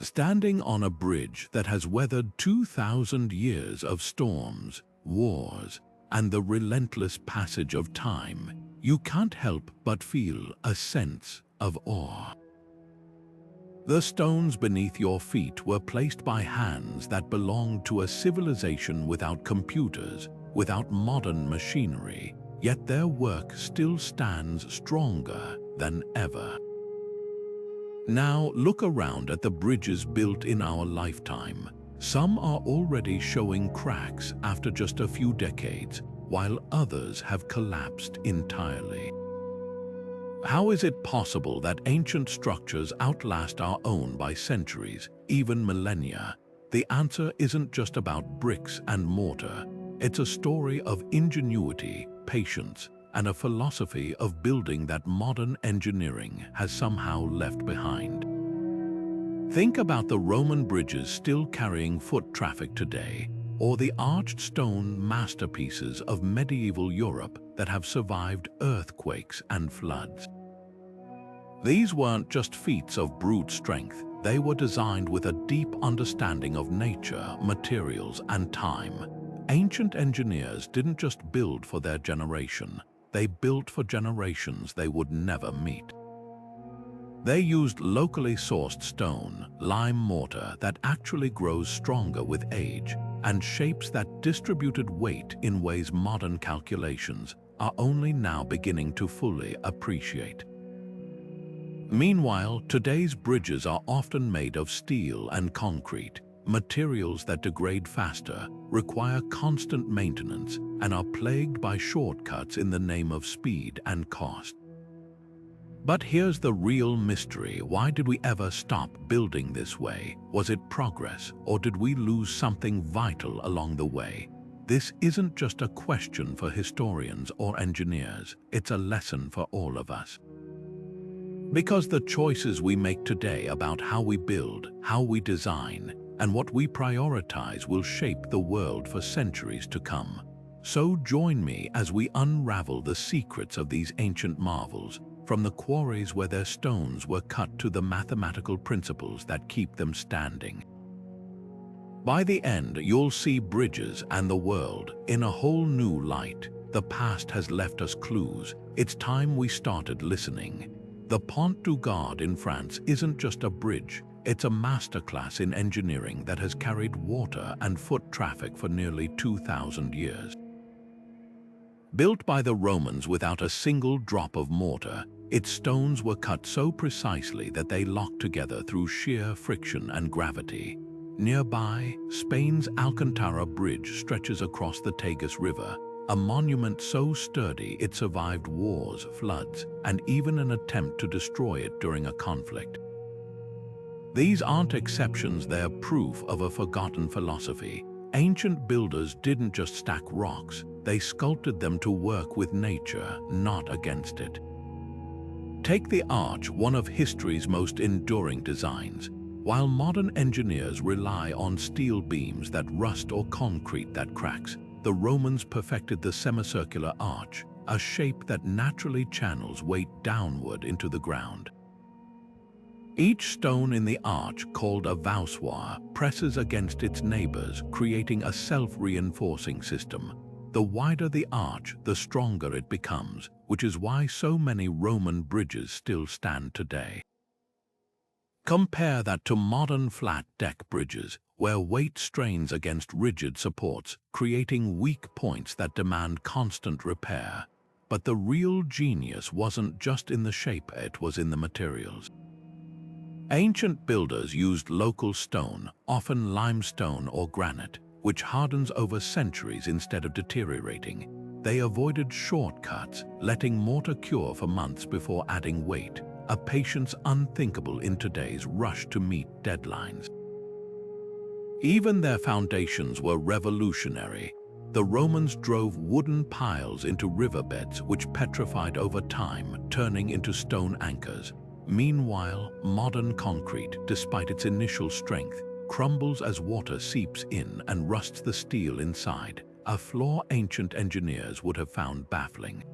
Standing on a bridge that has weathered 2,000 years of storms, wars, and the relentless passage of time, you can't help but feel a sense of awe. The stones beneath your feet were placed by hands that belonged to a civilization without computers, without modern machinery, yet their work still stands stronger than ever. Now look around at the bridges built in our lifetime. Some are already showing cracks after just a few decades, while others have collapsed entirely. How is it possible that ancient structures outlast our own by centuries, even millennia? The answer isn't just about bricks and mortar. It's a story of ingenuity, patience, and a philosophy of building that modern engineering has somehow left behind. Think about the Roman bridges still carrying foot traffic today, or the arched stone masterpieces of medieval Europe that have survived earthquakes and floods. These weren't just feats of brute strength, they were designed with a deep understanding of nature, materials, and time. Ancient engineers didn't just build for their generation, they built for generations they would never meet. They used locally sourced stone, lime mortar that actually grows stronger with age, and shapes that distributed weight in ways modern calculations are only now beginning to fully appreciate. Meanwhile, today's bridges are often made of steel and concrete, materials that degrade faster, require constant maintenance, and are plagued by shortcuts in the name of speed and cost. But here's the real mystery. Why did we ever stop building this way? Was it progress, or did we lose something vital along the way? This isn't just a question for historians or engineers, it's a lesson for all of us. Because the choices we make today about how we build, how we design, and what we prioritize will shape the world for centuries to come. So join me as we unravel the secrets of these ancient marvels, from the quarries where their stones were cut to the mathematical principles that keep them standing. By the end, you'll see bridges and the world in a whole new light. The past has left us clues. It's time we started listening. The Pont du Gard in France isn't just a bridge. It's a masterclass in engineering that has carried water and foot traffic for nearly 2,000 years. Built by the Romans without a single drop of mortar, its stones were cut so precisely that they locked together through sheer friction and gravity. Nearby, Spain's Alcantara Bridge stretches across the Tagus River, a monument so sturdy it survived wars, floods, and even an attempt to destroy it during a conflict. These aren't exceptions, they're proof of a forgotten philosophy. Ancient builders didn't just stack rocks, they sculpted them to work with nature, not against it. Take the arch, one of history's most enduring designs. While modern engineers rely on steel beams that rust or concrete that cracks, the Romans perfected the semicircular arch, a shape that naturally channels weight downward into the ground. Each stone in the arch, called a voussoir, presses against its neighbors, creating a self-reinforcing system. The wider the arch, the stronger it becomes, which is why so many Roman bridges still stand today. Compare that to modern flat-deck bridges, where weight strains against rigid supports, creating weak points that demand constant repair. But the real genius wasn't just in the shape, it was in the materials. Ancient builders used local stone, often limestone or granite, which hardens over centuries instead of deteriorating. They avoided shortcuts, letting mortar cure for months before adding weight, a patience unthinkable in today's rush to meet deadlines. Even their foundations were revolutionary. The Romans drove wooden piles into riverbeds which petrified over time, turning into stone anchors. Meanwhile, modern concrete, despite its initial strength, crumbles as water seeps in and rusts the steel inside, a flaw ancient engineers would have found baffling.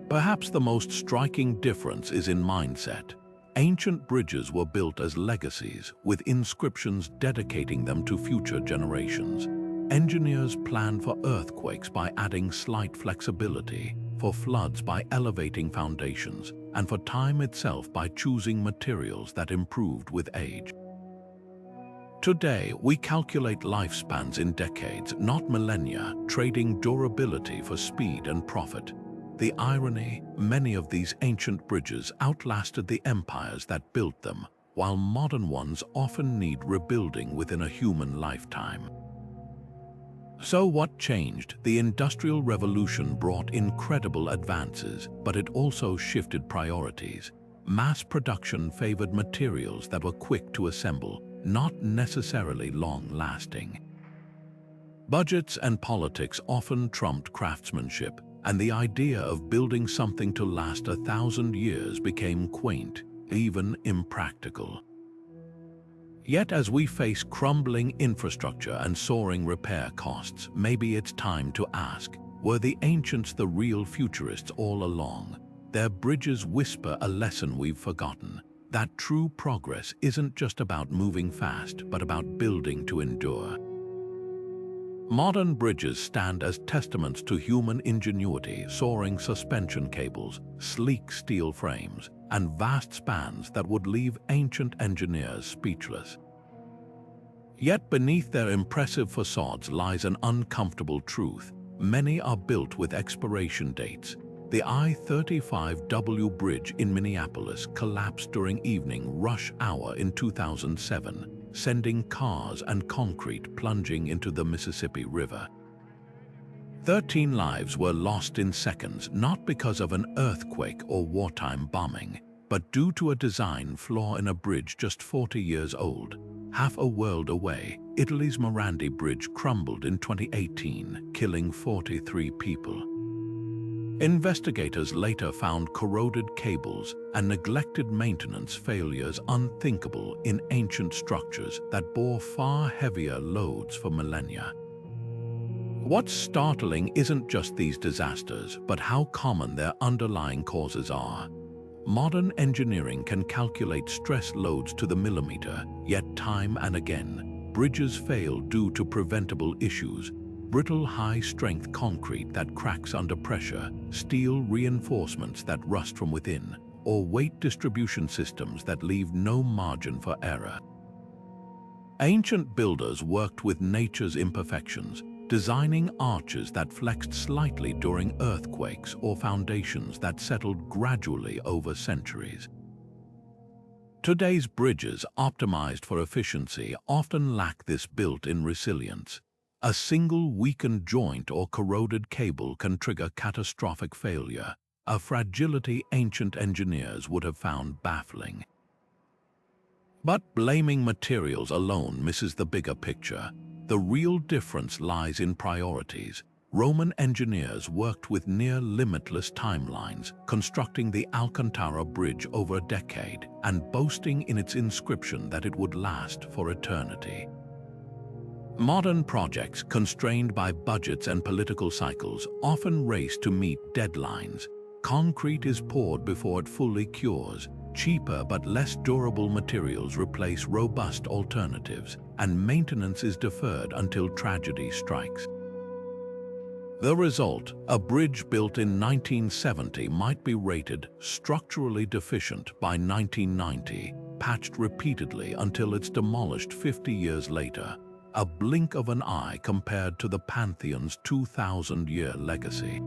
Perhaps the most striking difference is in mindset. Ancient bridges were built as legacies, with inscriptions dedicating them to future generations. Engineers planned for earthquakes by adding slight flexibility, for floods by elevating foundations, and for time itself by choosing materials that improved with age. Today, we calculate lifespans in decades, not millennia, trading durability for speed and profit. The irony, many of these ancient bridges outlasted the empires that built them, while modern ones often need rebuilding within a human lifetime. So what changed? The Industrial Revolution brought incredible advances, but it also shifted priorities. Mass production favored materials that were quick to assemble, not necessarily long-lasting. Budgets and politics often trumped craftsmanship, and the idea of building something to last 1,000 years became quaint, even impractical. Yet as we face crumbling infrastructure and soaring repair costs, maybe it's time to ask, were the ancients the real futurists all along? Their bridges whisper a lesson we've forgotten, that true progress isn't just about moving fast, but about building to endure. Modern bridges stand as testaments to human ingenuity, soaring suspension cables, sleek steel frames, and vast spans that would leave ancient engineers speechless. Yet beneath their impressive facades lies an uncomfortable truth. Many are built with expiration dates. The I-35W bridge in Minneapolis collapsed during evening rush hour in 2007, sending cars and concrete plunging into the Mississippi River. 13 lives were lost in seconds, not because of an earthquake or wartime bombing, but due to a design flaw in a bridge just 40 years old. Half a world away, Italy's Morandi Bridge crumbled in 2018, killing 43 people. Investigators later found corroded cables and neglected maintenance failures unthinkable in ancient structures that bore far heavier loads for millennia. What's startling isn't just these disasters, but how common their underlying causes are. Modern engineering can calculate stress loads to the millimeter, yet time and again, bridges fail due to preventable issues. Brittle high-strength concrete that cracks under pressure, steel reinforcements that rust from within, or weight distribution systems that leave no margin for error. Ancient builders worked with nature's imperfections, designing arches that flexed slightly during earthquakes or foundations that settled gradually over centuries. Today's bridges, optimized for efficiency, often lack this built-in resilience. A single weakened joint or corroded cable can trigger catastrophic failure, a fragility ancient engineers would have found baffling. But blaming materials alone misses the bigger picture. The real difference lies in priorities. Roman engineers worked with near-limitless timelines, constructing the Alcantara Bridge over a decade and boasting in its inscription that it would last for eternity. Modern projects, constrained by budgets and political cycles, often race to meet deadlines. Concrete is poured before it fully cures. Cheaper but less durable materials replace robust alternatives, and maintenance is deferred until tragedy strikes. The result, a bridge built in 1970 might be rated structurally deficient by 1990, patched repeatedly until it's demolished 50 years later. A blink of an eye compared to the Pantheon's 2,000-year legacy.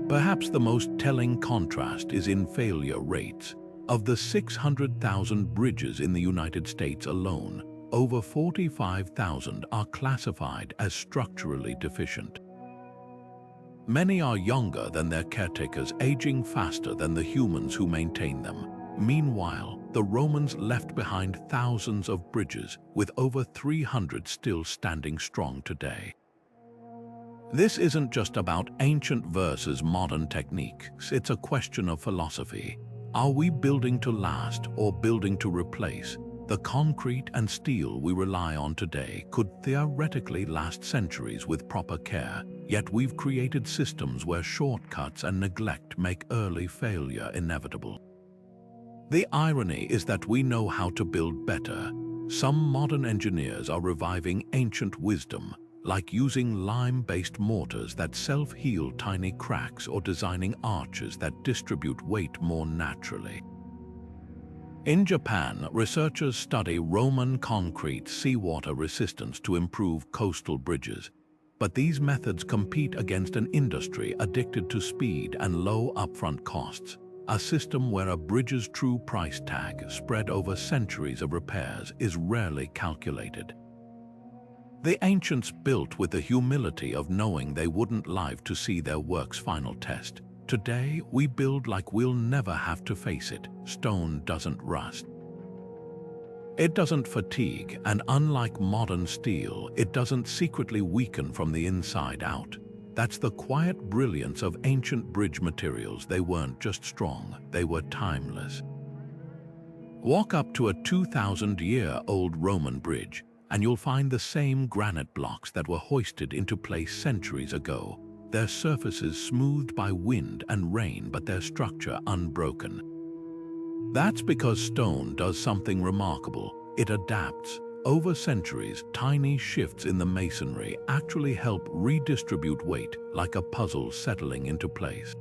Perhaps the most telling contrast is in failure rates. Of the 600,000 bridges in the United States alone, over 45,000 are classified as structurally deficient. Many are younger than their caretakers, aging faster than the humans who maintain them. Meanwhile, the Romans left behind thousands of bridges, with over 300 still standing strong today. This isn't just about ancient versus modern techniques, it's a question of philosophy. Are we building to last or building to replace? The concrete and steel we rely on today could theoretically last centuries with proper care, yet we've created systems where shortcuts and neglect make early failure inevitable. The irony is that we know how to build better. Some modern engineers are reviving ancient wisdom, like using lime-based mortars that self-heal tiny cracks or designing arches that distribute weight more naturally. In Japan, researchers study Roman concrete seawater resistance to improve coastal bridges. But these methods compete against an industry addicted to speed and low upfront costs, a system where a bridge's true price tag, spread over centuries of repairs, is rarely calculated. The ancients built with the humility of knowing they wouldn't live to see their work's final test. Today, we build like we'll never have to face it. Stone doesn't rust. It doesn't fatigue, and unlike modern steel, it doesn't secretly weaken from the inside out. That's the quiet brilliance of ancient bridge materials. They weren't just strong, they were timeless. Walk up to a 2,000-year-old Roman bridge, and you'll find the same granite blocks that were hoisted into place centuries ago. Their surfaces smoothed by wind and rain, but their structure unbroken. That's because stone does something remarkable. It adapts. Over centuries, tiny shifts in the masonry actually help redistribute weight, like a puzzle settling into place.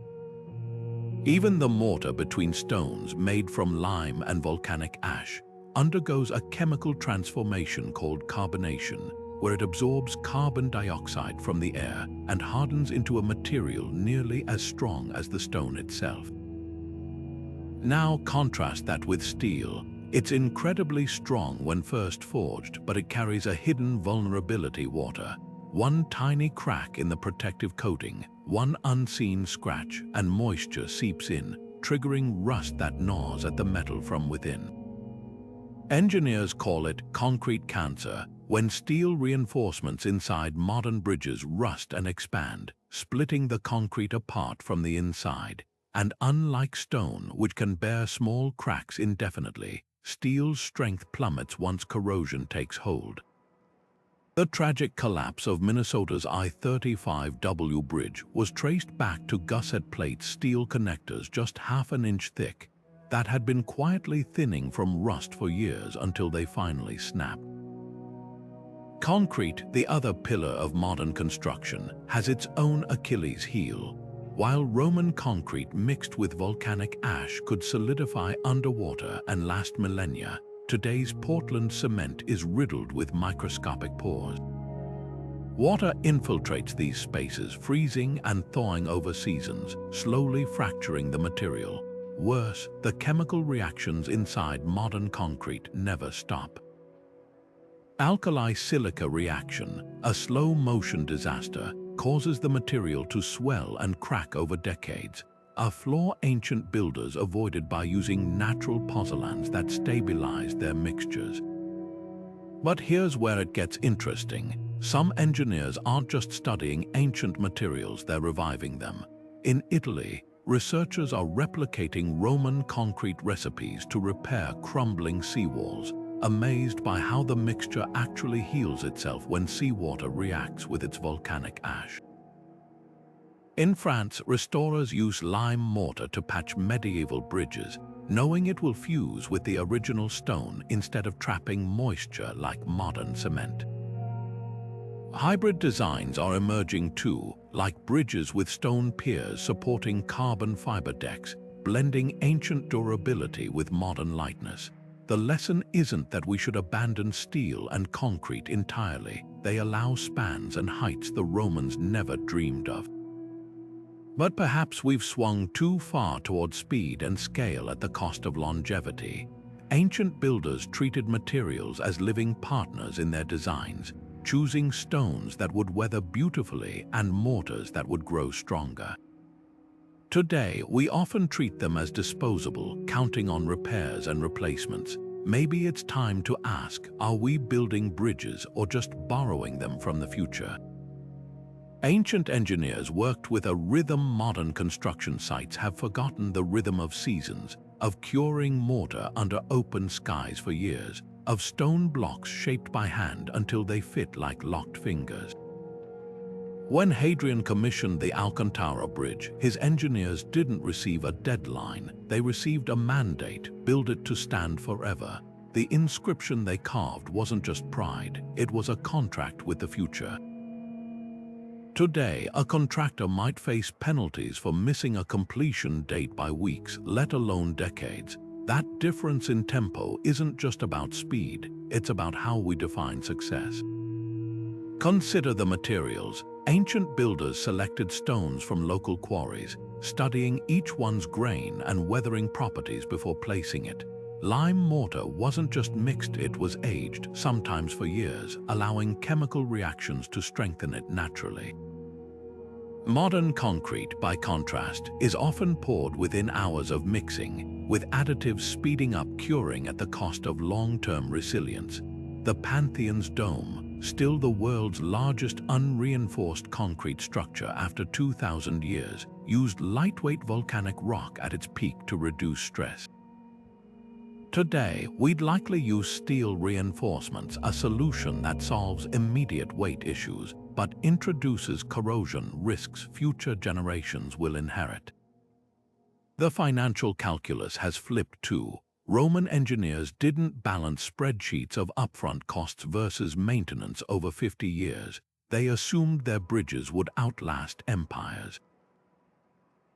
Even the mortar between stones made from lime and volcanic ash undergoes a chemical transformation called carbonation, where it absorbs carbon dioxide from the air and hardens into a material nearly as strong as the stone itself. Now contrast that with steel. It's incredibly strong when first forged, but it carries a hidden vulnerability: water. One tiny crack in the protective coating, one unseen scratch, and moisture seeps in, triggering rust that gnaws at the metal from within. Engineers call it concrete cancer, when steel reinforcements inside modern bridges rust and expand, splitting the concrete apart from the inside. And unlike stone, which can bear small cracks indefinitely, steel's strength plummets once corrosion takes hold. The tragic collapse of Minnesota's I-35W bridge was traced back to gusset plate steel connectors just half an inch thick that had been quietly thinning from rust for years until they finally snapped. Concrete, the other pillar of modern construction, has its own Achilles heel. While Roman concrete mixed with volcanic ash could solidify underwater and last millennia, today's Portland cement is riddled with microscopic pores. Water infiltrates these spaces, freezing and thawing over seasons, slowly fracturing the material. Worse, the chemical reactions inside modern concrete never stop. Alkali-silica reaction, a slow-motion disaster, causes the material to swell and crack over decades, a flaw ancient builders avoided by using natural pozzolans that stabilized their mixtures. But here's where it gets interesting. Some engineers aren't just studying ancient materials, they're reviving them. In Italy, researchers are replicating Roman concrete recipes to repair crumbling seawalls, amazed by how the mixture actually heals itself when seawater reacts with its volcanic ash. In France, restorers use lime mortar to patch medieval bridges, knowing it will fuse with the original stone instead of trapping moisture like modern cement. Hybrid designs are emerging too, like bridges with stone piers supporting carbon fiber decks, blending ancient durability with modern lightness. The lesson isn't that we should abandon steel and concrete entirely. They allow spans and heights the Romans never dreamed of. But perhaps we've swung too far toward speed and scale at the cost of longevity. Ancient builders treated materials as living partners in their designs, choosing stones that would weather beautifully and mortars that would grow stronger. Today, we often treat them as disposable, counting on repairs and replacements. Maybe it's time to ask, are we building bridges or just borrowing them from the future? Ancient engineers worked with a rhythm. Modern construction sites have forgotten the rhythm of seasons, of curing mortar under open skies for years, of stone blocks shaped by hand until they fit like locked fingers. When Hadrian commissioned the Alcantara Bridge, his engineers didn't receive a deadline. They received a mandate: build it to stand forever. The inscription they carved wasn't just pride, it was a contract with the future. Today, a contractor might face penalties for missing a completion date by weeks, let alone decades. That difference in tempo isn't just about speed, it's about how we define success. Consider the materials. Ancient builders selected stones from local quarries, studying each one's grain and weathering properties before placing it. Lime mortar wasn't just mixed, it was aged, sometimes for years, allowing chemical reactions to strengthen it naturally. Modern concrete, by contrast, is often poured within hours of mixing, with additives speeding up curing at the cost of long-term resilience. The Pantheon's dome, still the world's largest unreinforced concrete structure after 2,000 years, used lightweight volcanic rock at its peak to reduce stress. Today, we'd likely use steel reinforcements, a solution that solves immediate weight issues, but introduces corrosion risks future generations will inherit. The financial calculus has flipped too. Roman engineers didn't balance spreadsheets of upfront costs versus maintenance over 50 years. They assumed their bridges would outlast empires.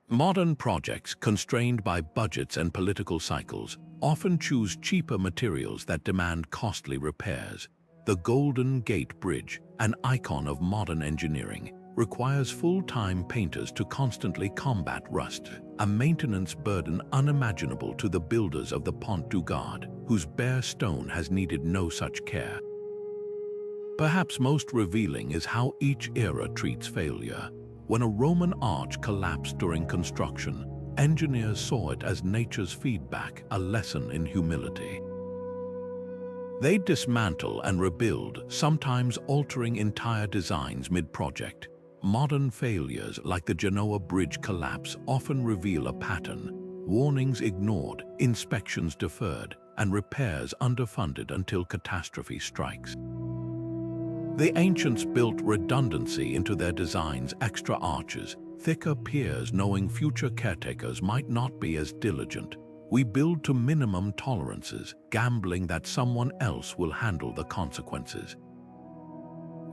Modern projects, constrained by budgets and political cycles, often choose cheaper materials that demand costly repairs. The Golden Gate Bridge, an icon of modern engineering, requires full-time painters to constantly combat rust, a maintenance burden unimaginable to the builders of the Pont du Gard, whose bare stone has needed no such care. Perhaps most revealing is how each era treats failure. When a Roman arch collapsed during construction, engineers saw it as nature's feedback, a lesson in humility. They dismantle and rebuild, sometimes altering entire designs mid-project. Modern failures like the Genoa Bridge collapse often reveal a pattern: warnings ignored, inspections deferred, and repairs underfunded until catastrophe strikes. The ancients built redundancy into their designs: extra arches, thicker piers, knowing future caretakers might not be as diligent. We build to minimum tolerances, gambling that someone else will handle the consequences.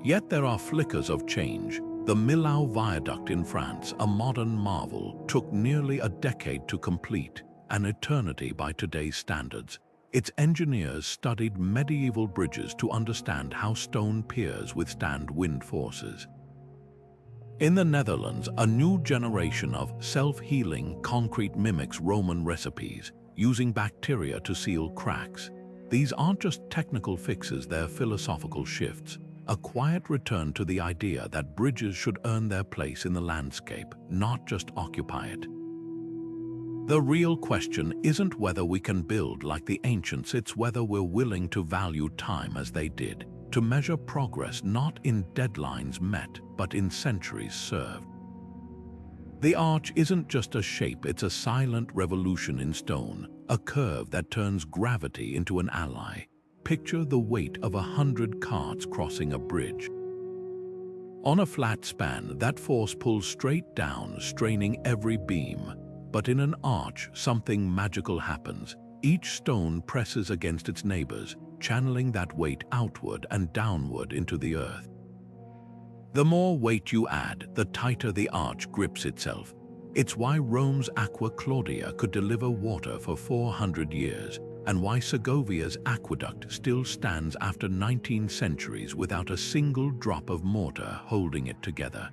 Yet there are flickers of change. The Millau Viaduct in France, a modern marvel, took nearly a decade to complete, an eternity by today's standards. Its engineers studied medieval bridges to understand how stone piers withstand wind forces. In the Netherlands, a new generation of self-healing concrete mimics Roman recipes, using bacteria to seal cracks. These aren't just technical fixes, they're philosophical shifts. A quiet return to the idea that bridges should earn their place in the landscape, not just occupy it. The real question isn't whether we can build like the ancients, it's whether we're willing to value time as they did, to measure progress not in deadlines met, but in centuries served. The arch isn't just a shape, it's a silent revolution in stone, a curve that turns gravity into an ally. Picture the weight of 100 carts crossing a bridge. On a flat span, that force pulls straight down, straining every beam. But in an arch, something magical happens. Each stone presses against its neighbors, channeling that weight outward and downward into the earth. The more weight you add, the tighter the arch grips itself. It's why Rome's Aqua Claudia could deliver water for 400 years, and why Segovia's aqueduct still stands after 19 centuries without a single drop of mortar holding it together.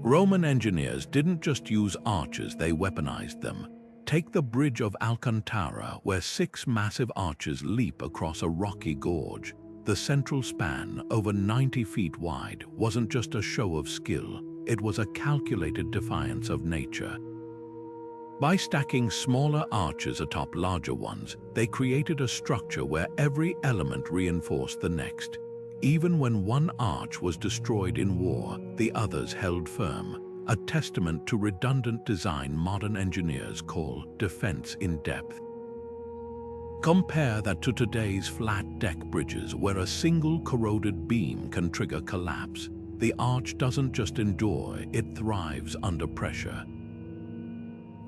Roman engineers didn't just use arches, they weaponized them. Take the Bridge of Alcantara, where 6 massive arches leap across a rocky gorge. The central span, over 90 feet wide, wasn't just a show of skill, it was a calculated defiance of nature. By stacking smaller arches atop larger ones, they created a structure where every element reinforced the next. Even when one arch was destroyed in war, the others held firm, a testament to redundant design modern engineers call defense in depth. Compare that to today's flat deck bridges where a single corroded beam can trigger collapse. the arch doesn't just endure, it thrives under pressure.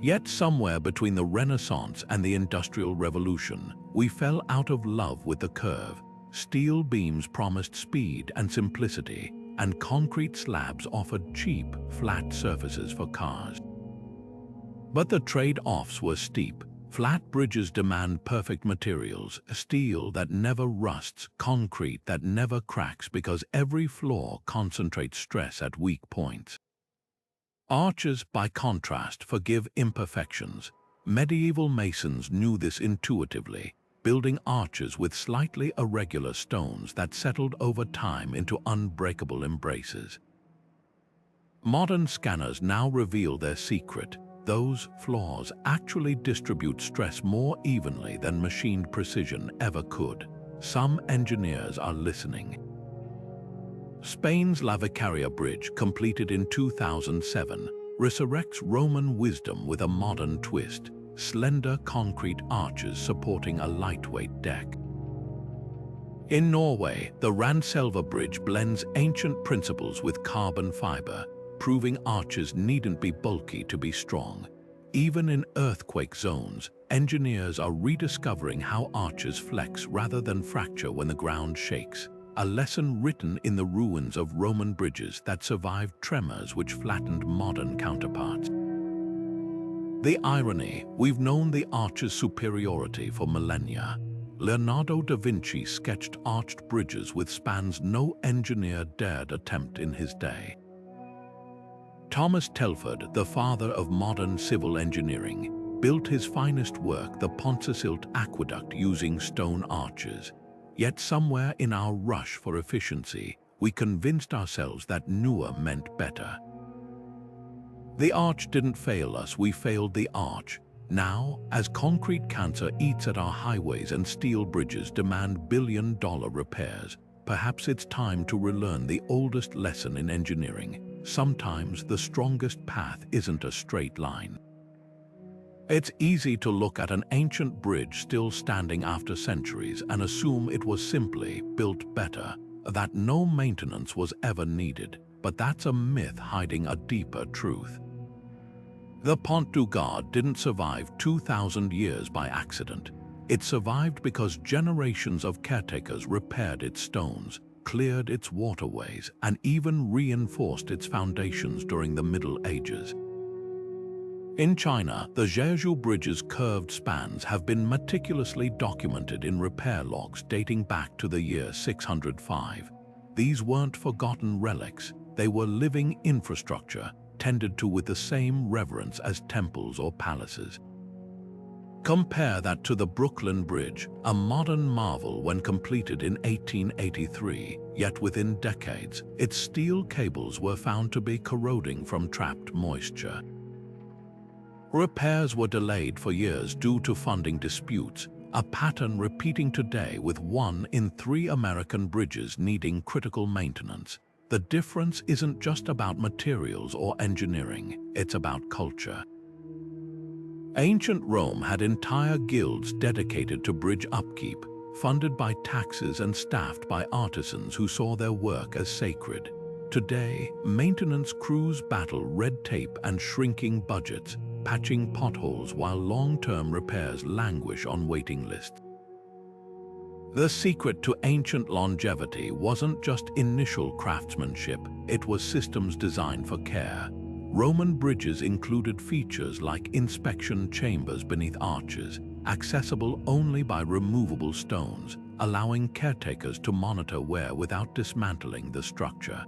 Yet somewhere between the Renaissance and the Industrial Revolution, we fell out of love with the curve. Steel beams promised speed and simplicity, and concrete slabs offered cheap, flat surfaces for cars. But the trade-offs were steep. Flat bridges demand perfect materials, steel that never rusts, concrete that never cracks because every flaw concentrates stress at weak points. Arches, by contrast, forgive imperfections. Medieval masons knew this intuitively, building arches with slightly irregular stones that settled over time into unbreakable embraces. Modern scanners now reveal their secret. Those flaws actually distribute stress more evenly than machined precision ever could. Some engineers are listening. Spain's La Vicaria Bridge, completed in 2007, resurrects Roman wisdom with a modern twist, slender concrete arches supporting a lightweight deck. In Norway, the Randselva Bridge blends ancient principles with carbon fiber, proving arches needn't be bulky to be strong. Even in earthquake zones, engineers are rediscovering how arches flex rather than fracture when the ground shakes, a lesson written in the ruins of Roman bridges that survived tremors which flattened modern counterparts. The irony: we've known the arch's superiority for millennia. Leonardo da Vinci sketched arched bridges with spans no engineer dared attempt in his day. Thomas Telford, the father of modern civil engineering, built his finest work, the Pont aqueduct, using stone arches. Yet somewhere in our rush for efficiency, we convinced ourselves that newer meant better. The arch didn't fail us, we failed the arch. Now, as concrete cancer eats at our highways and steel bridges demand billion-dollar repairs, perhaps it's time to relearn the oldest lesson in engineering. Sometimes the strongest path isn't a straight line. It's easy to look at an ancient bridge still standing after centuries and assume it was simply built better, that no maintenance was ever needed, but that's a myth hiding a deeper truth. The Pont du Gard didn't survive 2,000 years by accident. It survived because generations of caretakers repaired its stones, cleared its waterways, and even reinforced its foundations during the Middle Ages. In China, the Jeju Bridge's curved spans have been meticulously documented in repair logs dating back to the year 605. These weren't forgotten relics, they were living infrastructure, tended to with the same reverence as temples or palaces. Compare that to the Brooklyn Bridge, a modern marvel when completed in 1883, yet within decades, its steel cables were found to be corroding from trapped moisture. Repairs were delayed for years due to funding disputes, a pattern repeating today with 1 in 3 American bridges needing critical maintenance. The difference isn't just about materials or engineering, it's about culture. Ancient Rome had entire guilds dedicated to bridge upkeep, funded by taxes and staffed by artisans who saw their work as sacred. Today, maintenance crews battle red tape and shrinking budgets, patching potholes while long-term repairs languish on waiting lists. The secret to ancient longevity wasn't just initial craftsmanship, it was systems designed for care. Roman bridges included features like inspection chambers beneath arches, accessible only by removable stones, allowing caretakers to monitor wear without dismantling the structure.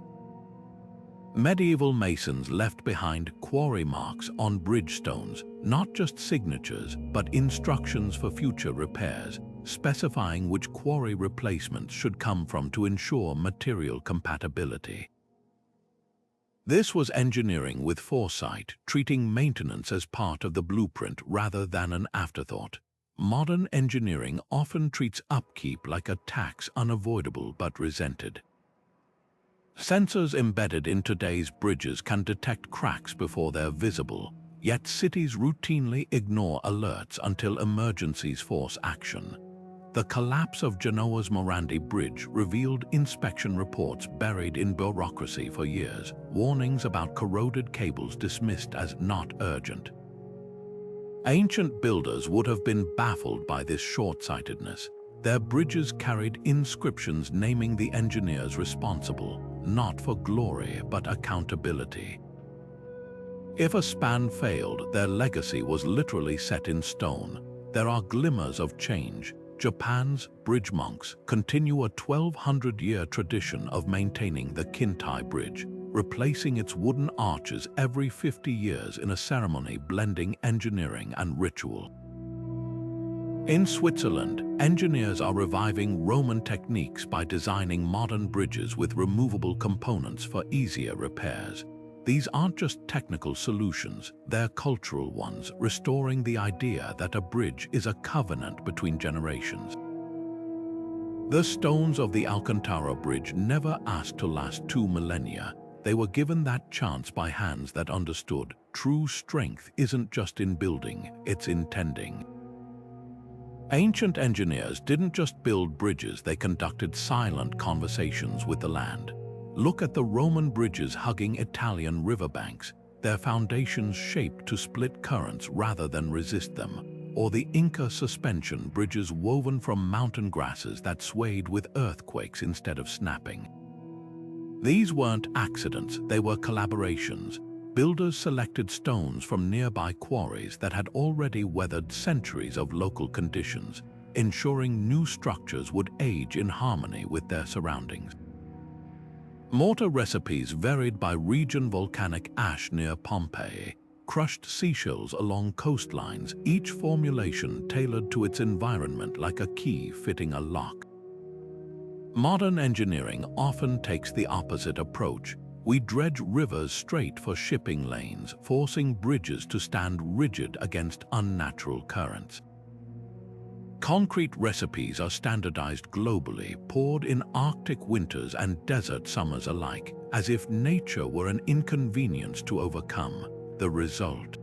Medieval masons left behind quarry marks on bridge stones, not just signatures, but instructions for future repairs, specifying which quarry replacements should come from to ensure material compatibility. This was engineering with foresight, treating maintenance as part of the blueprint rather than an afterthought. Modern engineering often treats upkeep like a tax, unavoidable but resented. Sensors embedded in today's bridges can detect cracks before they're visible, yet cities routinely ignore alerts until emergencies force action. The collapse of Genoa's Morandi Bridge revealed inspection reports buried in bureaucracy for years, warnings about corroded cables dismissed as not urgent. Ancient builders would have been baffled by this short-sightedness. Their bridges carried inscriptions naming the engineers responsible, not for glory but accountability. If a span failed, their legacy was literally set in stone. There are glimmers of change. Japan's bridge monks continue a 1,200-year tradition of maintaining the Kintai Bridge, replacing its wooden arches every 50 years in a ceremony blending engineering and ritual. In Switzerland, engineers are reviving Roman techniques by designing modern bridges with removable components for easier repairs. These aren't just technical solutions, they're cultural ones, restoring the idea that a bridge is a covenant between generations. The stones of the Alcantara Bridge never asked to last 2 millennia. They were given that chance by hands that understood true strength isn't just in building, it's in tending. Ancient engineers didn't just build bridges, they conducted silent conversations with the land. Look at the Roman bridges hugging Italian riverbanks, their foundations shaped to split currents rather than resist them, or the Inca suspension bridges woven from mountain grasses that swayed with earthquakes instead of snapping. These weren't accidents, they were collaborations. Builders selected stones from nearby quarries that had already weathered centuries of local conditions, ensuring new structures would age in harmony with their surroundings. Mortar recipes varied by region: volcanic ash near Pompeii, crushed seashells along coastlines, each formulation tailored to its environment like a key fitting a lock. Modern engineering often takes the opposite approach. We dredge rivers straight for shipping lanes, forcing bridges to stand rigid against unnatural currents. Concrete recipes are standardized globally, poured in Arctic winters and desert summers alike, as if nature were an inconvenience to overcome. The result: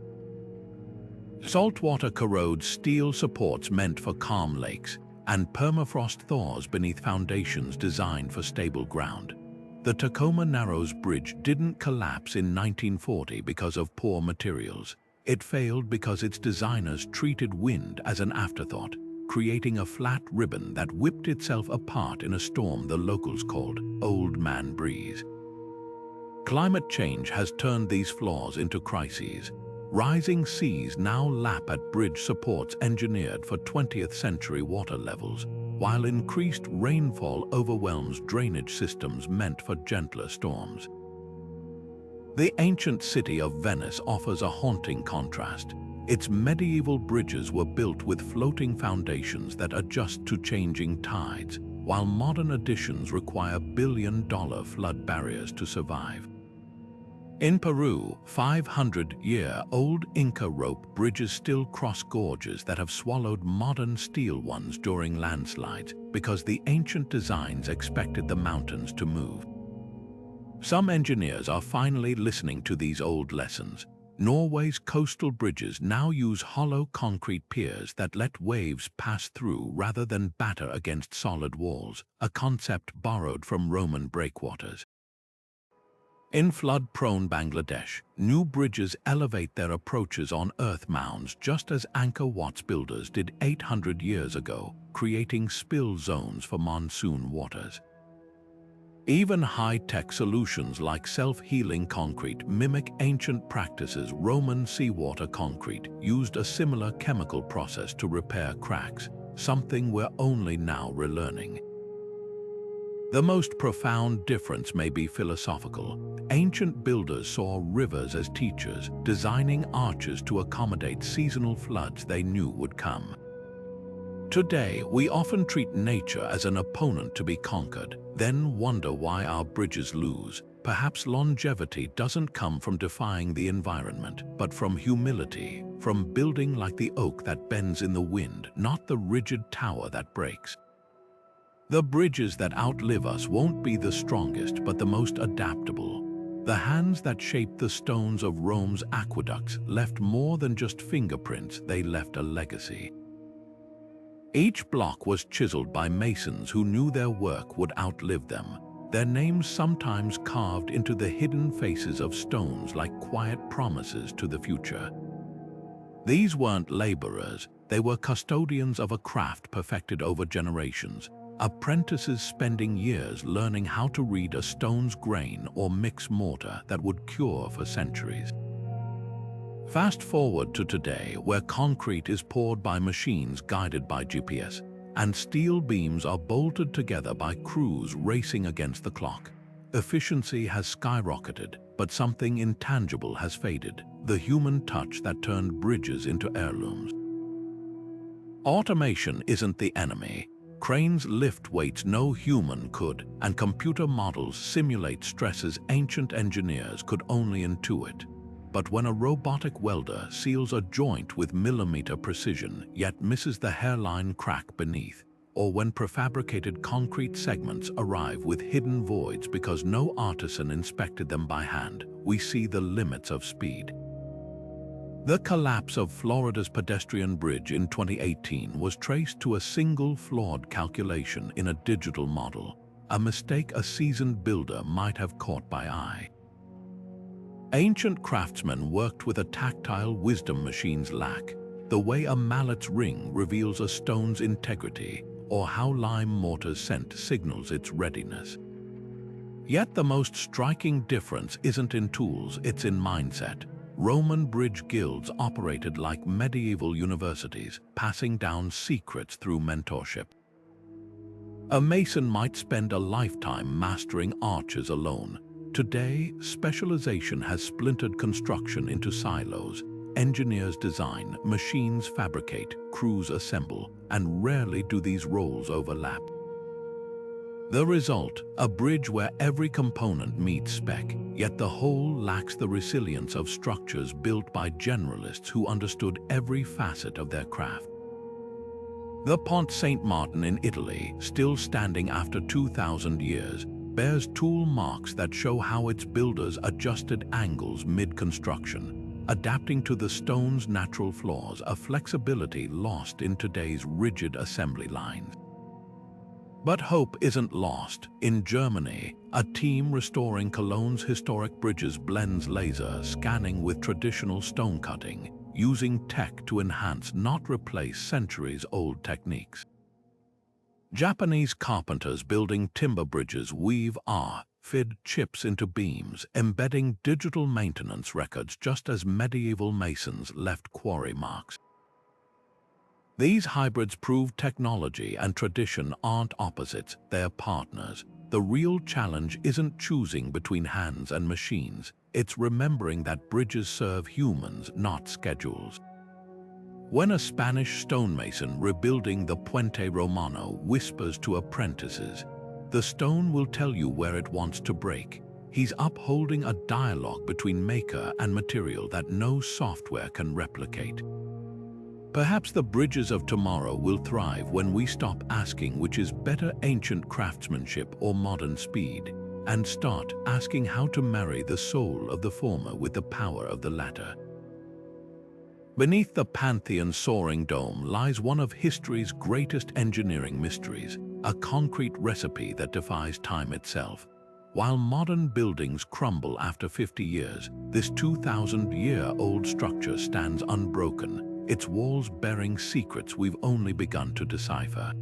saltwater corrodes steel supports meant for calm lakes, and permafrost thaws beneath foundations designed for stable ground. The Tacoma Narrows Bridge didn't collapse in 1940 because of poor materials. It failed because its designers treated wind as an afterthought, creating a flat ribbon that whipped itself apart in a storm the locals called Old Man Breeze. Climate change has turned these flaws into crises. Rising seas now lap at bridge supports engineered for 20th century water levels, while increased rainfall overwhelms drainage systems meant for gentler storms. The ancient city of Venice offers a haunting contrast. Its medieval bridges were built with floating foundations that adjust to changing tides, while modern additions require billion-dollar flood barriers to survive. In Peru, 500-year-old Inca rope bridges still cross gorges that have swallowed modern steel ones during landslides because the ancient designs expected the mountains to move. Some engineers are finally listening to these old lessons. Norway's coastal bridges now use hollow concrete piers that let waves pass through rather than batter against solid walls, a concept borrowed from Roman breakwaters. In flood-prone Bangladesh, new bridges elevate their approaches on earth mounds just as Angkor Wat's builders did 800 years ago, creating spill zones for monsoon waters. Even high-tech solutions like self-healing concrete mimic ancient practices. Roman seawater concrete used a similar chemical process to repair cracks, something we're only now relearning. The most profound difference may be philosophical. Ancient builders saw rivers as teachers, designing arches to accommodate seasonal floods they knew would come. Today, we often treat nature as an opponent to be conquered, then wonder why our bridges lose. Perhaps longevity doesn't come from defying the environment, but from humility, from building like the oak that bends in the wind, not the rigid tower that breaks. The bridges that outlive us won't be the strongest, but the most adaptable. The hands that shaped the stones of Rome's aqueducts left more than just fingerprints, they left a legacy. Each block was chiseled by masons who knew their work would outlive them, their names sometimes carved into the hidden faces of stones like quiet promises to the future. These weren't laborers, they were custodians of a craft perfected over generations, apprentices spending years learning how to read a stone's grain or mix mortar that would cure for centuries. Fast forward to today, where concrete is poured by machines guided by GPS, and steel beams are bolted together by crews racing against the clock. Efficiency has skyrocketed, but something intangible has faded, the human touch that turned bridges into heirlooms. Automation isn't the enemy. Cranes lift weights no human could, and computer models simulate stresses ancient engineers could only intuit. But when a robotic welder seals a joint with millimeter precision yet misses the hairline crack beneath, or when prefabricated concrete segments arrive with hidden voids because no artisan inspected them by hand, we see the limits of speed. The collapse of Florida's pedestrian bridge in 2018 was traced to a single flawed calculation in a digital model, a mistake a seasoned builder might have caught by eye. Ancient craftsmen worked with a tactile wisdom machines lack, the way a mallet's ring reveals a stone's integrity, or how lime mortar's scent signals its readiness. Yet the most striking difference isn't in tools, it's in mindset. Roman bridge guilds operated like medieval universities, passing down secrets through mentorship. A mason might spend a lifetime mastering arches alone. Today, specialization has splintered construction into silos. Engineers design, machines fabricate, crews assemble, and rarely do these roles overlap. The result, a bridge where every component meets spec, yet the whole lacks the resilience of structures built by generalists who understood every facet of their craft. The Pont St. Martin in Italy, still standing after 2,000 years, bears tool marks that show how its builders adjusted angles mid-construction, adapting to the stone's natural flaws, a flexibility lost in today's rigid assembly lines. But hope isn't lost. In Germany, a team restoring Cologne's historic bridges blends laser scanning with traditional stone cutting, using tech to enhance, not replace, centuries-old techniques. Japanese carpenters building timber bridges weave fid chips into beams, embedding digital maintenance records just as medieval masons left quarry marks. These hybrids prove technology and tradition aren't opposites, they're partners. The real challenge isn't choosing between hands and machines, it's remembering that bridges serve humans, not schedules. When a Spanish stonemason rebuilding the Puente Romano whispers to apprentices, the stone will tell you where it wants to break. He's upholding a dialogue between maker and material that no software can replicate. Perhaps the bridges of tomorrow will thrive when we stop asking which is better, ancient craftsmanship or modern speed, and start asking how to marry the soul of the former with the power of the latter. Beneath the Pantheon's soaring dome lies one of history's greatest engineering mysteries, a concrete recipe that defies time itself. While modern buildings crumble after 50 years, this 2,000-year-old structure stands unbroken, its walls bearing secrets we've only begun to decipher.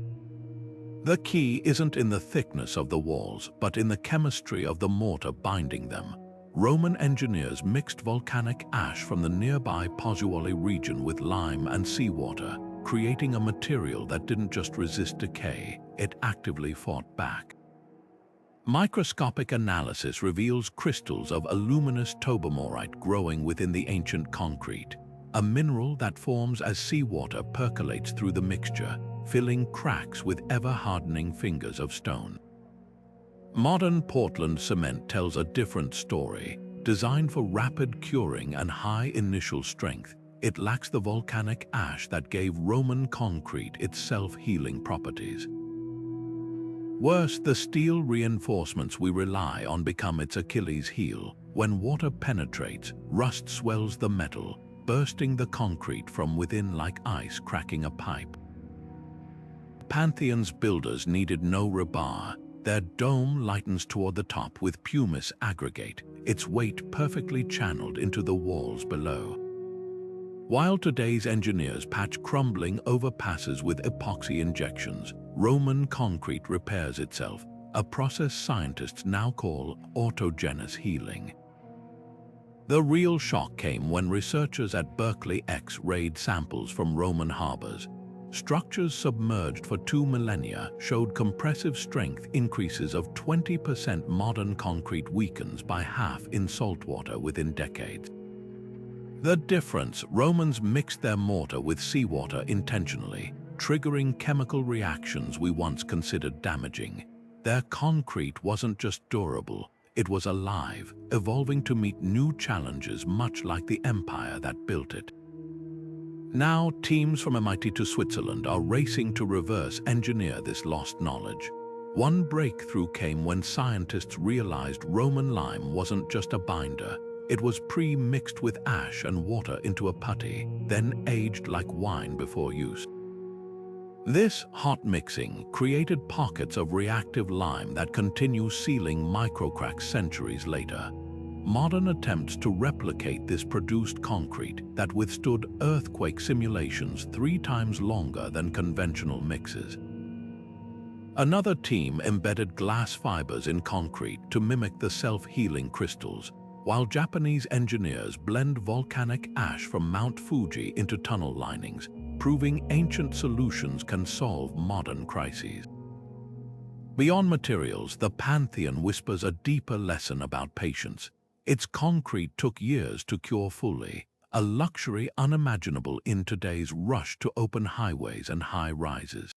The key isn't in the thickness of the walls, but in the chemistry of the mortar binding them. Roman engineers mixed volcanic ash from the nearby Pozzuoli region with lime and seawater, creating a material that didn't just resist decay, it actively fought back. Microscopic analysis reveals crystals of aluminous tobamorite growing within the ancient concrete, a mineral that forms as seawater percolates through the mixture, filling cracks with ever-hardening fingers of stone. Modern Portland cement tells a different story. Designed for rapid curing and high initial strength, it lacks the volcanic ash that gave Roman concrete its self-healing properties. Worse, the steel reinforcements we rely on become its Achilles heel. When water penetrates, rust swells the metal, bursting the concrete from within like ice cracking a pipe. Pantheon's builders needed no rebar. Their dome lightens toward the top with pumice aggregate, its weight perfectly channeled into the walls below. While today's engineers patch crumbling overpasses with epoxy injections, Roman concrete repairs itself, a process scientists now call autogenous healing. The real shock came when researchers at Berkeley X-rayed samples from Roman harbors. Structures submerged for 2 millennia showed compressive strength increases of 20%. Modern concrete weakens by half in saltwater within decades. The difference: Romans mixed their mortar with seawater intentionally, triggering chemical reactions we once considered damaging. Their concrete wasn't just durable, it was alive, evolving to meet new challenges much like the empire that built it. Now, teams from MIT to Switzerland are racing to reverse engineer this lost knowledge. One breakthrough came when scientists realized Roman lime wasn't just a binder. It was pre-mixed with ash and water into a putty, then aged like wine before use. This hot mixing created pockets of reactive lime that continue sealing microcracks centuries later. Modern attempts to replicate this produced concrete that withstood earthquake simulations 3 times longer than conventional mixes. Another team embedded glass fibers in concrete to mimic the self-healing crystals, while Japanese engineers blend volcanic ash from Mount Fuji into tunnel linings, proving ancient solutions can solve modern crises. Beyond materials, the Pantheon whispers a deeper lesson about patience. Its concrete took years to cure fully, a luxury unimaginable in today's rush to open highways and high rises.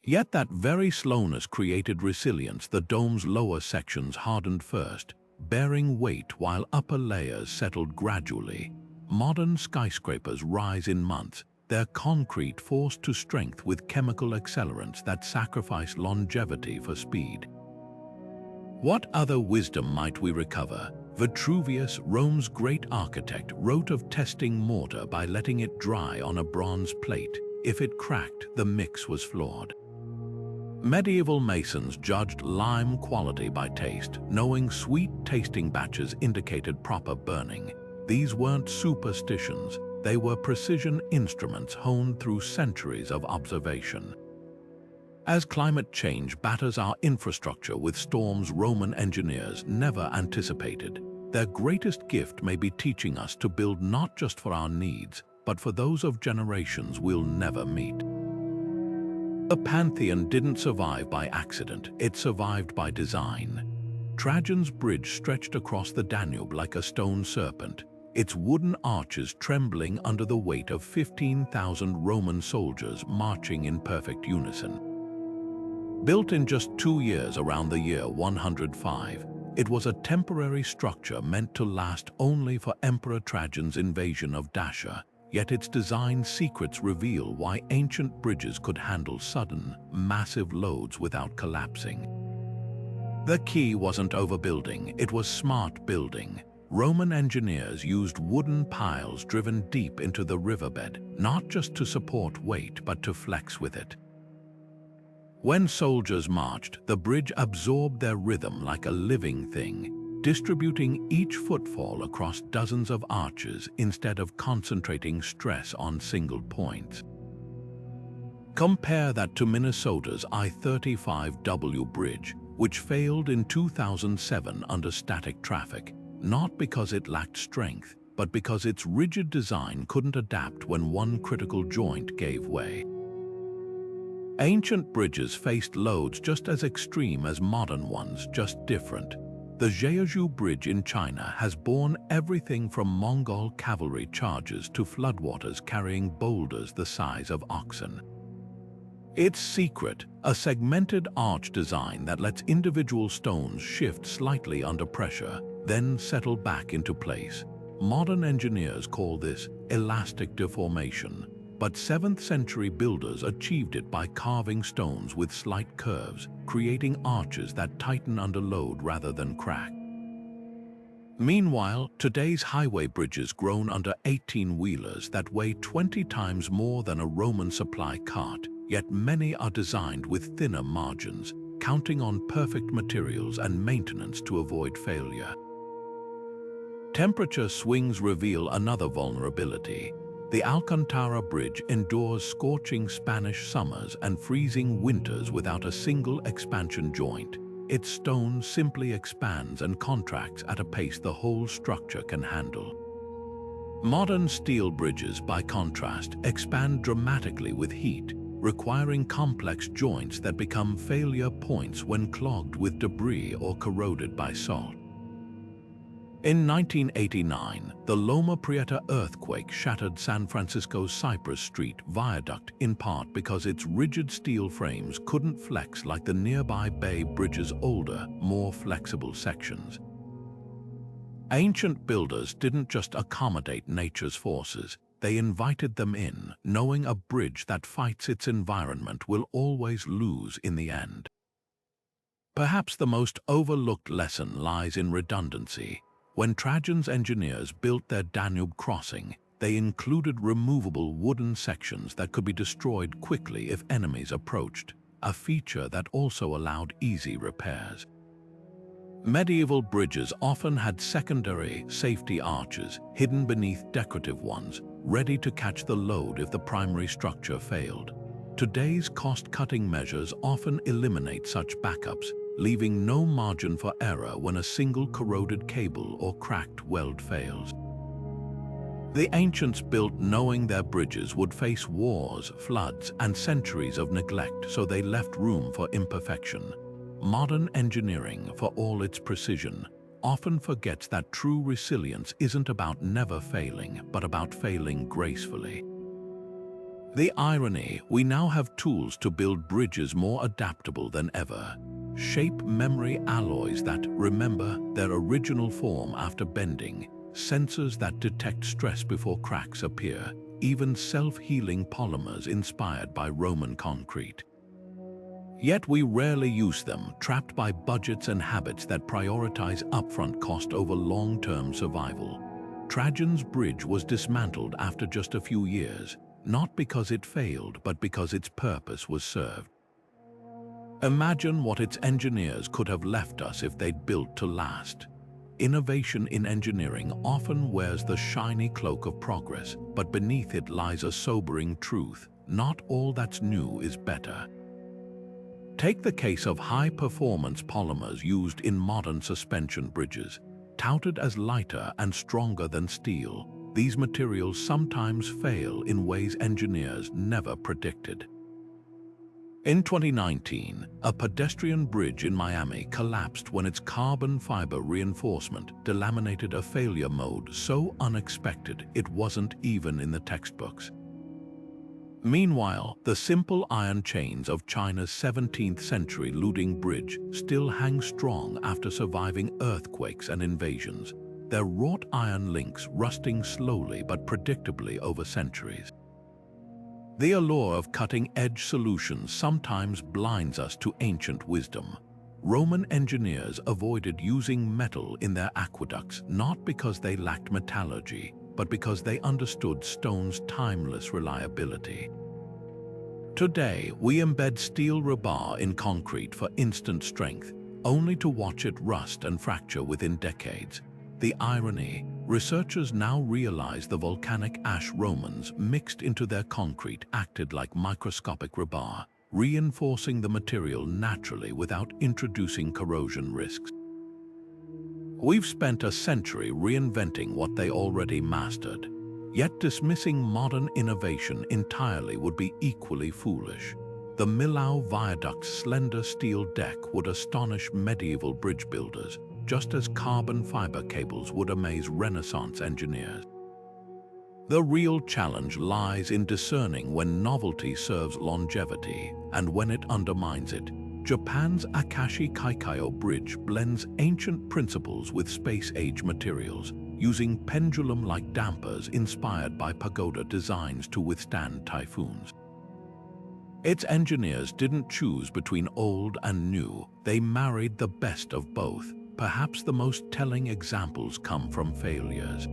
Yet that very slowness created resilience. The dome's lower sections hardened first, bearing weight while upper layers settled gradually. Modern skyscrapers rise in months, their concrete forced to strength with chemical accelerants that sacrifice longevity for speed. What other wisdom might we recover? Vitruvius, Rome's great architect, wrote of testing mortar by letting it dry on a bronze plate. If it cracked, the mix was flawed. Medieval masons judged lime quality by taste, knowing sweet-tasting batches indicated proper burning. These weren't superstitions, they were precision instruments honed through centuries of observation. As climate change batters our infrastructure with storms Roman engineers never anticipated, their greatest gift may be teaching us to build not just for our needs, but for those of generations we'll never meet. The Pantheon didn't survive by accident, it survived by design. Trajan's bridge stretched across the Danube like a stone serpent, its wooden arches trembling under the weight of 15,000 Roman soldiers marching in perfect unison. Built in just 2 years around the year 105, it was a temporary structure meant to last only for Emperor Trajan's invasion of Dacia, yet its design secrets reveal why ancient bridges could handle sudden, massive loads without collapsing. The key wasn't overbuilding, it was smart building. Roman engineers used wooden piles driven deep into the riverbed, not just to support weight but to flex with it. When soldiers marched, the bridge absorbed their rhythm like a living thing, distributing each footfall across dozens of arches instead of concentrating stress on single points. Compare that to Minnesota's I-35W bridge, which failed in 2007 under static traffic, not because it lacked strength, but because its rigid design couldn't adapt when one critical joint gave way. Ancient bridges faced loads just as extreme as modern ones, just different. The Jeju Bridge in China has borne everything from Mongol cavalry charges to floodwaters carrying boulders the size of oxen. Its secret, a segmented arch design that lets individual stones shift slightly under pressure, then settle back into place. Modern engineers call this elastic deformation, but 7th century builders achieved it by carving stones with slight curves, creating arches that tighten under load rather than crack. Meanwhile, today's highway bridges groan under 18-wheelers that weigh 20 times more than a Roman supply cart, yet many are designed with thinner margins, counting on perfect materials and maintenance to avoid failure. Temperature swings reveal another vulnerability. The Alcantara Bridge endures scorching Spanish summers and freezing winters without a single expansion joint. Its stone simply expands and contracts at a pace the whole structure can handle. Modern steel bridges, by contrast, expand dramatically with heat, requiring complex joints that become failure points when clogged with debris or corroded by salt. In 1989, the Loma Prieta earthquake shattered San Francisco's Cypress Street Viaduct in part because its rigid steel frames couldn't flex like the nearby Bay Bridge's older, more flexible sections. Ancient builders didn't just accommodate nature's forces, they invited them in, knowing a bridge that fights its environment will always lose in the end. Perhaps the most overlooked lesson lies in redundancy. When Trajan's engineers built their Danube crossing, they included removable wooden sections that could be destroyed quickly if enemies approached, a feature that also allowed easy repairs. Medieval bridges often had secondary safety arches hidden beneath decorative ones, ready to catch the load if the primary structure failed. Today's cost-cutting measures often eliminate such backups, leaving no margin for error when a single corroded cable or cracked weld fails. The ancients built knowing their bridges would face wars, floods, and centuries of neglect, so they left room for imperfection. Modern engineering, for all its precision, often forgets that true resilience isn't about never failing, but about failing gracefully. The irony, we now have tools to build bridges more adaptable than ever. Shape memory alloys that remember their original form after bending, sensors that detect stress before cracks appear, even self-healing polymers inspired by Roman concrete. Yet we rarely use them, trapped by budgets and habits that prioritize upfront cost over long-term survival. Trajan's bridge was dismantled after just a few years, not because it failed, but because its purpose was served. Imagine what its engineers could have left us if they'd built to last. Innovation in engineering often wears the shiny cloak of progress, but beneath it lies a sobering truth: not all that's new is better. Take the case of high-performance polymers used in modern suspension bridges. Touted as lighter and stronger than steel, these materials sometimes fail in ways engineers never predicted. In 2019, a pedestrian bridge in Miami collapsed when its carbon fiber reinforcement delaminated a failure mode so unexpected it wasn't even in the textbooks. Meanwhile, the simple iron chains of China's 17th-century Luding Bridge still hang strong after surviving earthquakes and invasions, their wrought iron links rusting slowly but predictably over centuries. The allure of cutting-edge solutions sometimes blinds us to ancient wisdom. Roman engineers avoided using metal in their aqueducts not because they lacked metallurgy, but because they understood stone's timeless reliability. Today, we embed steel rebar in concrete for instant strength, only to watch it rust and fracture within decades. The irony: researchers now realize the volcanic ash Romans mixed into their concrete acted like microscopic rebar, reinforcing the material naturally without introducing corrosion risks. We've spent a century reinventing what they already mastered, yet dismissing modern innovation entirely would be equally foolish. The Millau Viaduct's slender steel deck would astonish medieval bridge builders, just as carbon fiber cables would amaze Renaissance engineers. The real challenge lies in discerning when novelty serves longevity and when it undermines it. Japan's Akashi Kaikayo Bridge blends ancient principles with space-age materials, using pendulum-like dampers inspired by pagoda designs to withstand typhoons. Its engineers didn't choose between old and new, they married the best of both. Perhaps the most telling examples come from failures.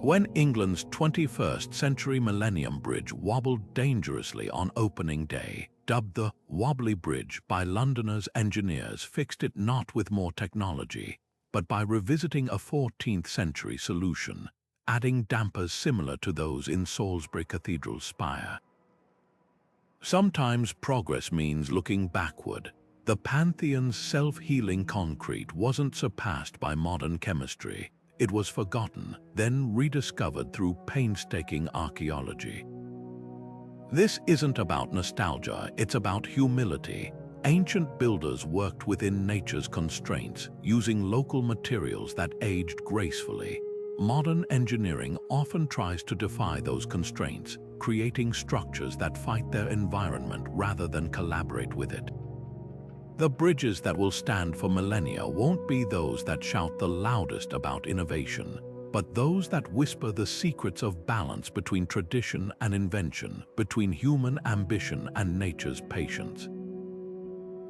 When England's 21st century Millennium Bridge wobbled dangerously on opening day, dubbed the Wobbly Bridge by Londoners, engineers fixed it not with more technology, but by revisiting a 14th century solution, adding dampers similar to those in Salisbury Cathedral's spire. Sometimes progress means looking backward. The Pantheon's self-healing concrete wasn't surpassed by modern chemistry. It was forgotten, then rediscovered through painstaking archaeology. This isn't about nostalgia, it's about humility. Ancient builders worked within nature's constraints, using local materials that aged gracefully. Modern engineering often tries to defy those constraints, creating structures that fight their environment rather than collaborate with it. The bridges that will stand for millennia won't be those that shout the loudest about innovation, but those that whisper the secrets of balance between tradition and invention, between human ambition and nature's patience.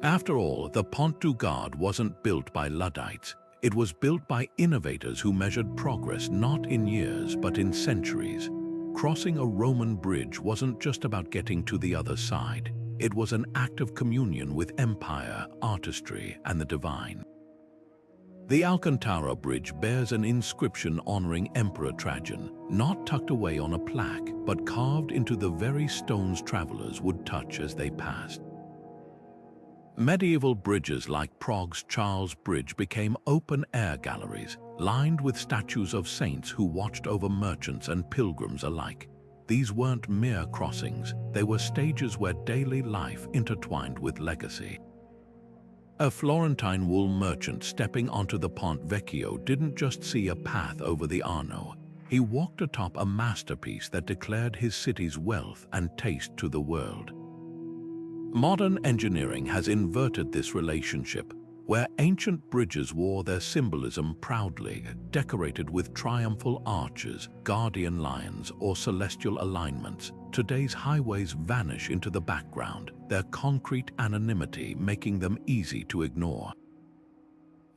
After all, the Pont du Gard wasn't built by Luddites. It was built by innovators who measured progress not in years but in centuries. Crossing a Roman bridge wasn't just about getting to the other side. It was an act of communion with empire, artistry, and the divine. The Alcantara Bridge bears an inscription honoring Emperor Trajan, not tucked away on a plaque, but carved into the very stones travelers would touch as they passed. Medieval bridges like Prague's Charles Bridge became open-air galleries, lined with statues of saints who watched over merchants and pilgrims alike. These weren't mere crossings, they were stages where daily life intertwined with legacy. A Florentine wool merchant stepping onto the Pont Vecchio didn't just see a path over the Arno. He walked atop a masterpiece that declared his city's wealth and taste to the world. Modern engineering has inverted this relationship, where ancient bridges wore their symbolism proudly, decorated with triumphal arches, guardian lions, or celestial alignments. Today's highways vanish into the background, their concrete anonymity making them easy to ignore.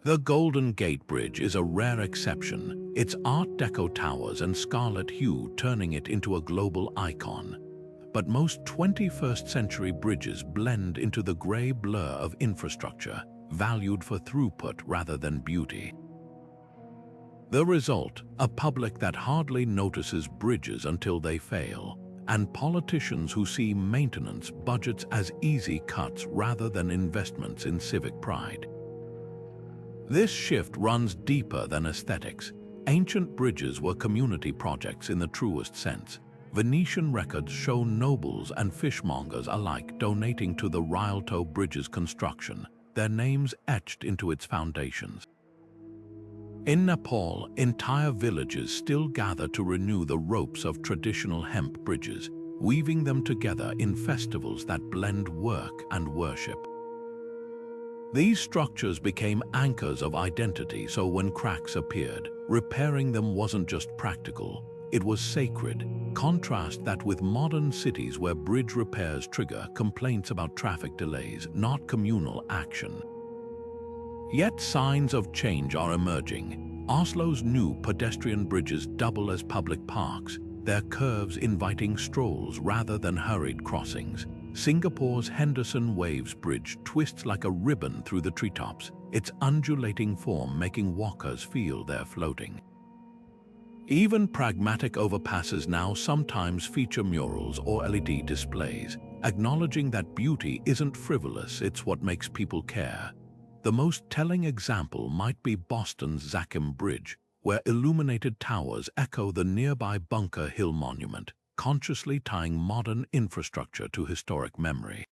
The Golden Gate Bridge is a rare exception, its Art Deco towers and scarlet hue turning it into a global icon. But most 21st century bridges blend into the gray blur of infrastructure, valued for throughput rather than beauty. The result, a public that hardly notices bridges until they fail, and politicians who see maintenance budgets as easy cuts rather than investments in civic pride. This shift runs deeper than aesthetics. Ancient bridges were community projects in the truest sense. Venetian records show nobles and fishmongers alike donating to the Rialto Bridge's construction, their names etched into its foundations. In Nepal, entire villages still gather to renew the ropes of traditional hemp bridges, weaving them together in festivals that blend work and worship. These structures became anchors of identity, so when cracks appeared, repairing them wasn't just practical, it was sacred. Contrast that with modern cities where bridge repairs trigger complaints about traffic delays, not communal action. Yet signs of change are emerging. Oslo's new pedestrian bridges double as public parks, their curves inviting strolls rather than hurried crossings. Singapore's Henderson Waves Bridge twists like a ribbon through the treetops, its undulating form making walkers feel they're floating. Even pragmatic overpasses now sometimes feature murals or LED displays, acknowledging that beauty isn't frivolous, it's what makes people care. The most telling example might be Boston's Zachem Bridge, where illuminated towers echo the nearby Bunker Hill Monument, consciously tying modern infrastructure to historic memory.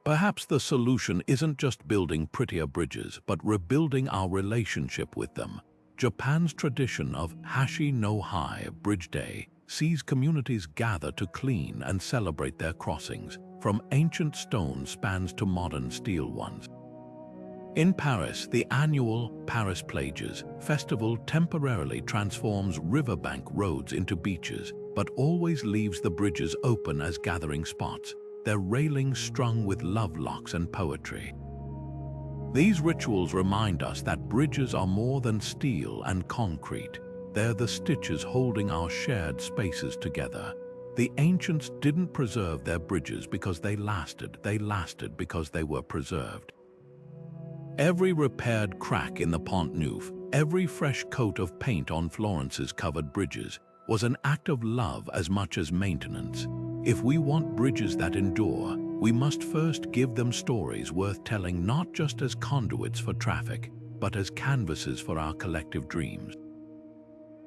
Perhaps the solution isn't just building prettier bridges, but rebuilding our relationship with them. Japan's tradition of Hashi no Hai Bridge Day sees communities gather to clean and celebrate their crossings, from ancient stone spans to modern steel ones. In Paris, the annual Paris Plages festival temporarily transforms riverbank roads into beaches, but always leaves the bridges open as gathering spots, their railings strung with love locks and poetry. These rituals remind us that bridges are more than steel and concrete. They're the stitches holding our shared spaces together. The ancients didn't preserve their bridges because they lasted because they were preserved. Every repaired crack in the Pont Neuf, every fresh coat of paint on Florence's covered bridges, was an act of love as much as maintenance. If we want bridges that endure, we must first give them stories worth telling, not just as conduits for traffic, but as canvases for our collective dreams.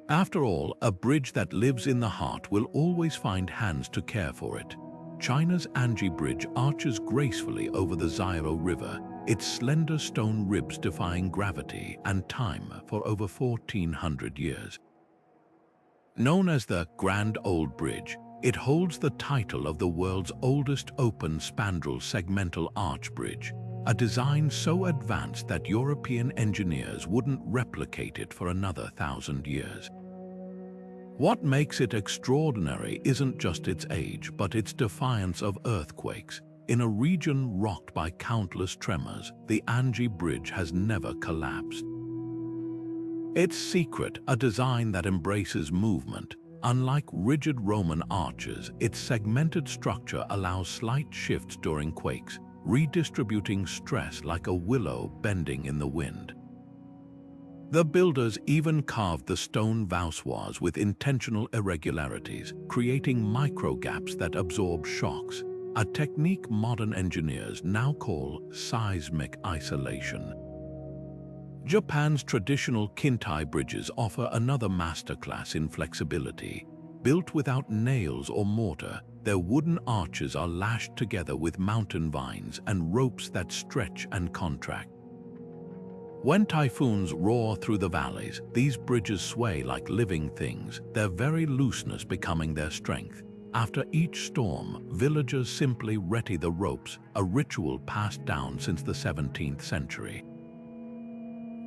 After all, a bridge that lives in the heart will always find hands to care for it. China's Anji Bridge arches gracefully over the Zairo River, its slender stone ribs defying gravity and time for over 1,400 years. Known as the Grand Old Bridge, it holds the title of the world's oldest open spandrel segmental arch bridge, a design so advanced that European engineers wouldn't replicate it for another 1,000 years. What makes it extraordinary isn't just its age, but its defiance of earthquakes. In a region rocked by countless tremors, the Anji Bridge has never collapsed. Its secret, a design that embraces movement. Unlike rigid Roman arches, its segmented structure allows slight shifts during quakes, redistributing stress like a willow bending in the wind. The builders even carved the stone voussoirs with intentional irregularities, creating micro-gaps that absorb shocks, a technique modern engineers now call seismic isolation. Japan's traditional Kintai bridges offer another masterclass in flexibility. Built without nails or mortar, their wooden arches are lashed together with mountain vines and ropes that stretch and contract. When typhoons roar through the valleys, these bridges sway like living things, their very looseness becoming their strength. After each storm, villagers simply retie the ropes, a ritual passed down since the 17th century.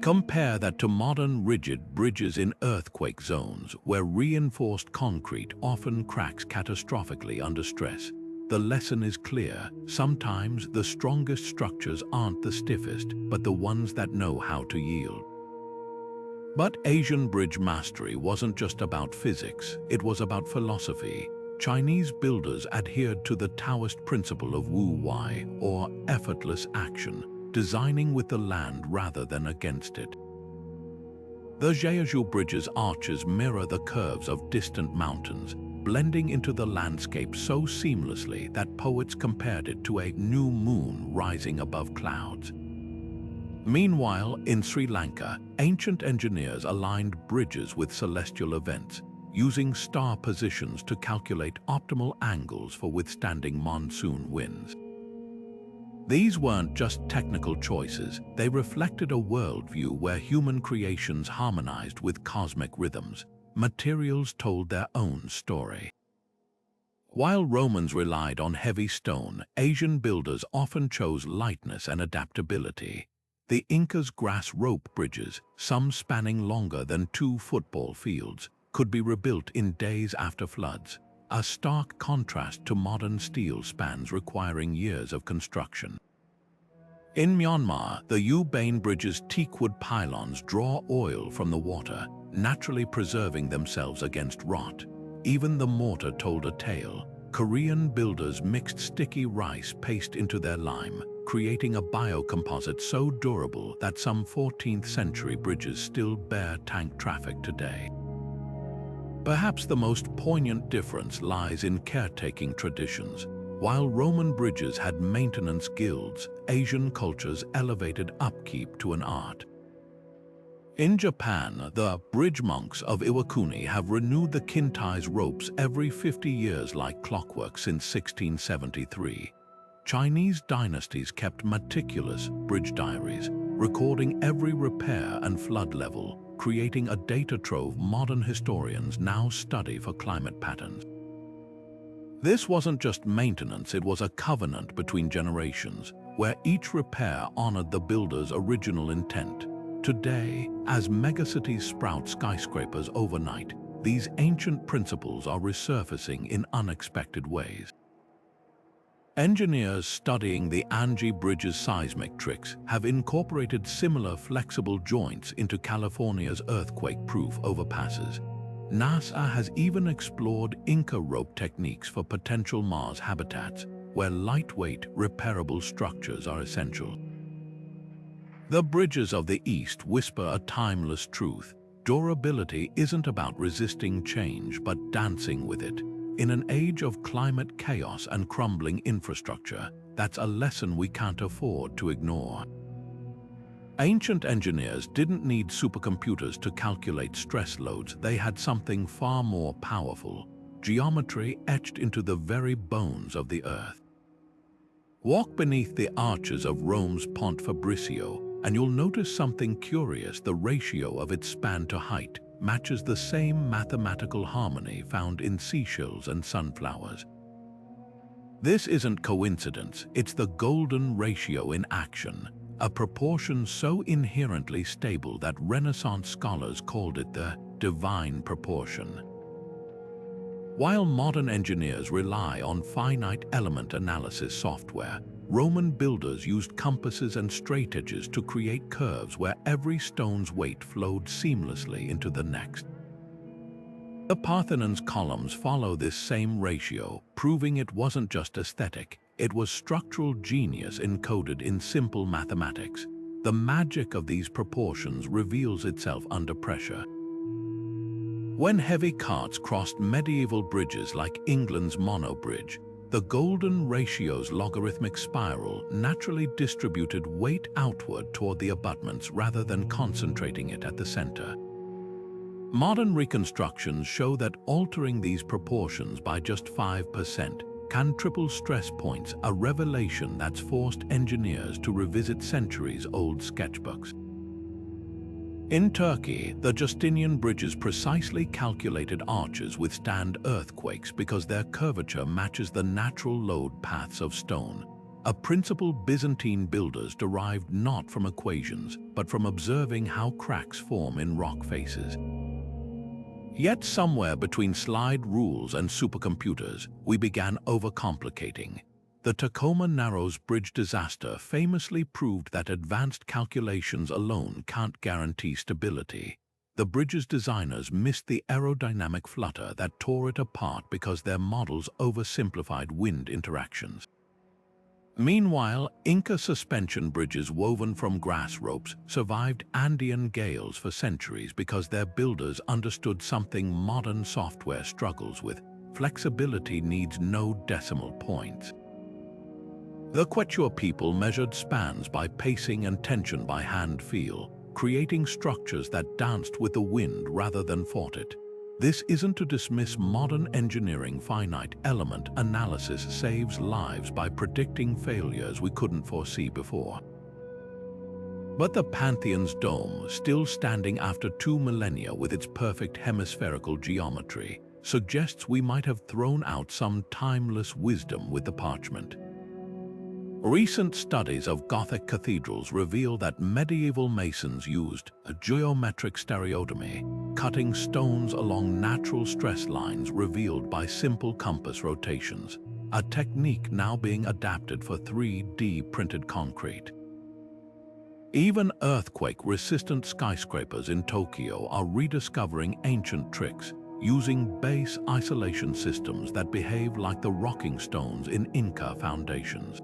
Compare that to modern rigid bridges in earthquake zones, where reinforced concrete often cracks catastrophically under stress. The lesson is clear. Sometimes the strongest structures aren't the stiffest, but the ones that know how to yield. But Asian bridge mastery wasn't just about physics, it was about philosophy. Chinese builders adhered to the Taoist principle of Wu Wei, or effortless action, designing with the land rather than against it. The Jeju Bridge's arches mirror the curves of distant mountains, blending into the landscape so seamlessly that poets compared it to a new moon rising above clouds. Meanwhile, in Sri Lanka, ancient engineers aligned bridges with celestial events, using star positions to calculate optimal angles for withstanding monsoon winds. These weren't just technical choices, they reflected a worldview where human creations harmonized with cosmic rhythms. Materials told their own story. While Romans relied on heavy stone, Asian builders often chose lightness and adaptability. The Incas' grass rope bridges, some spanning longer than 2 football fields, could be rebuilt in days after floods, a stark contrast to modern steel spans requiring years of construction. In Myanmar, the Yubane Bridge's teakwood pylons draw oil from the water, naturally preserving themselves against rot. Even the mortar told a tale. Korean builders mixed sticky rice paste into their lime, creating a biocomposite so durable that some 14th century bridges still bear tank traffic today. Perhaps the most poignant difference lies in caretaking traditions. While Roman bridges had maintenance guilds, Asian cultures elevated upkeep to an art. In Japan, the bridge monks of Iwakuni have renewed the Kintai's ropes every 50 years like clockwork since 1673. Chinese dynasties kept meticulous bridge diaries, recording every repair and flood level, creating a data trove modern historians now study for climate patterns. This wasn't just maintenance, it was a covenant between generations, where each repair honored the builder's original intent. Today, as megacities sprout skyscrapers overnight, these ancient principles are resurfacing in unexpected ways. Engineers studying the Anji Bridge's seismic tricks have incorporated similar flexible joints into California's earthquake-proof overpasses. NASA has even explored Inca rope techniques for potential Mars habitats, where lightweight, repairable structures are essential. The bridges of the East whisper a timeless truth. Durability isn't about resisting change, but dancing with it. In an age of climate chaos and crumbling infrastructure, that's a lesson we can't afford to ignore. Ancient engineers didn't need supercomputers to calculate stress loads. They had something far more powerful: geometry etched into the very bones of the earth. Walk beneath the arches of Rome's Pont and you'll notice something curious. The ratio of its span to height matches the same mathematical harmony found in seashells and sunflowers. This isn't coincidence, it's the golden ratio in action, a proportion so inherently stable that Renaissance scholars called it the divine proportion. While modern engineers rely on finite element analysis software, Roman builders used compasses and straightedges to create curves where every stone's weight flowed seamlessly into the next. The Parthenon's columns follow this same ratio, proving it wasn't just aesthetic, it was structural genius encoded in simple mathematics. The magic of these proportions reveals itself under pressure. When heavy carts crossed medieval bridges like England's Mono Bridge, the golden ratio's logarithmic spiral naturally distributed weight outward toward the abutments rather than concentrating it at the center. Modern reconstructions show that altering these proportions by just 5% can triple stress points, a revelation that's forced engineers to revisit centuries-old sketchbooks. In Turkey, the Justinian Bridge's precisely calculated arches withstand earthquakes because their curvature matches the natural load paths of stone, a principle Byzantine builders derived not from equations, but from observing how cracks form in rock faces. Yet somewhere between slide rules and supercomputers, we began overcomplicating. The Tacoma Narrows Bridge disaster famously proved that advanced calculations alone can't guarantee stability. The bridge's designers missed the aerodynamic flutter that tore it apart because their models oversimplified wind interactions. Meanwhile, Inca suspension bridges woven from grass ropes survived Andean gales for centuries because their builders understood something modern software struggles with: flexibility needs no decimal points. The Quechua people measured spans by pacing and tension by hand feel, creating structures that danced with the wind rather than fought it. This isn't to dismiss modern engineering. Finite element analysis saves lives by predicting failures we couldn't foresee before. But the Pantheon's dome, still standing after 2 millennia with its perfect hemispherical geometry, suggests we might have thrown out some timeless wisdom with the parchment. Recent studies of Gothic cathedrals reveal that medieval masons used a geometric stereotomy, cutting stones along natural stress lines revealed by simple compass rotations, a technique now being adapted for 3D printed concrete. Even earthquake-resistant skyscrapers in Tokyo are rediscovering ancient tricks, using base isolation systems that behave like the rocking stones in Inca foundations.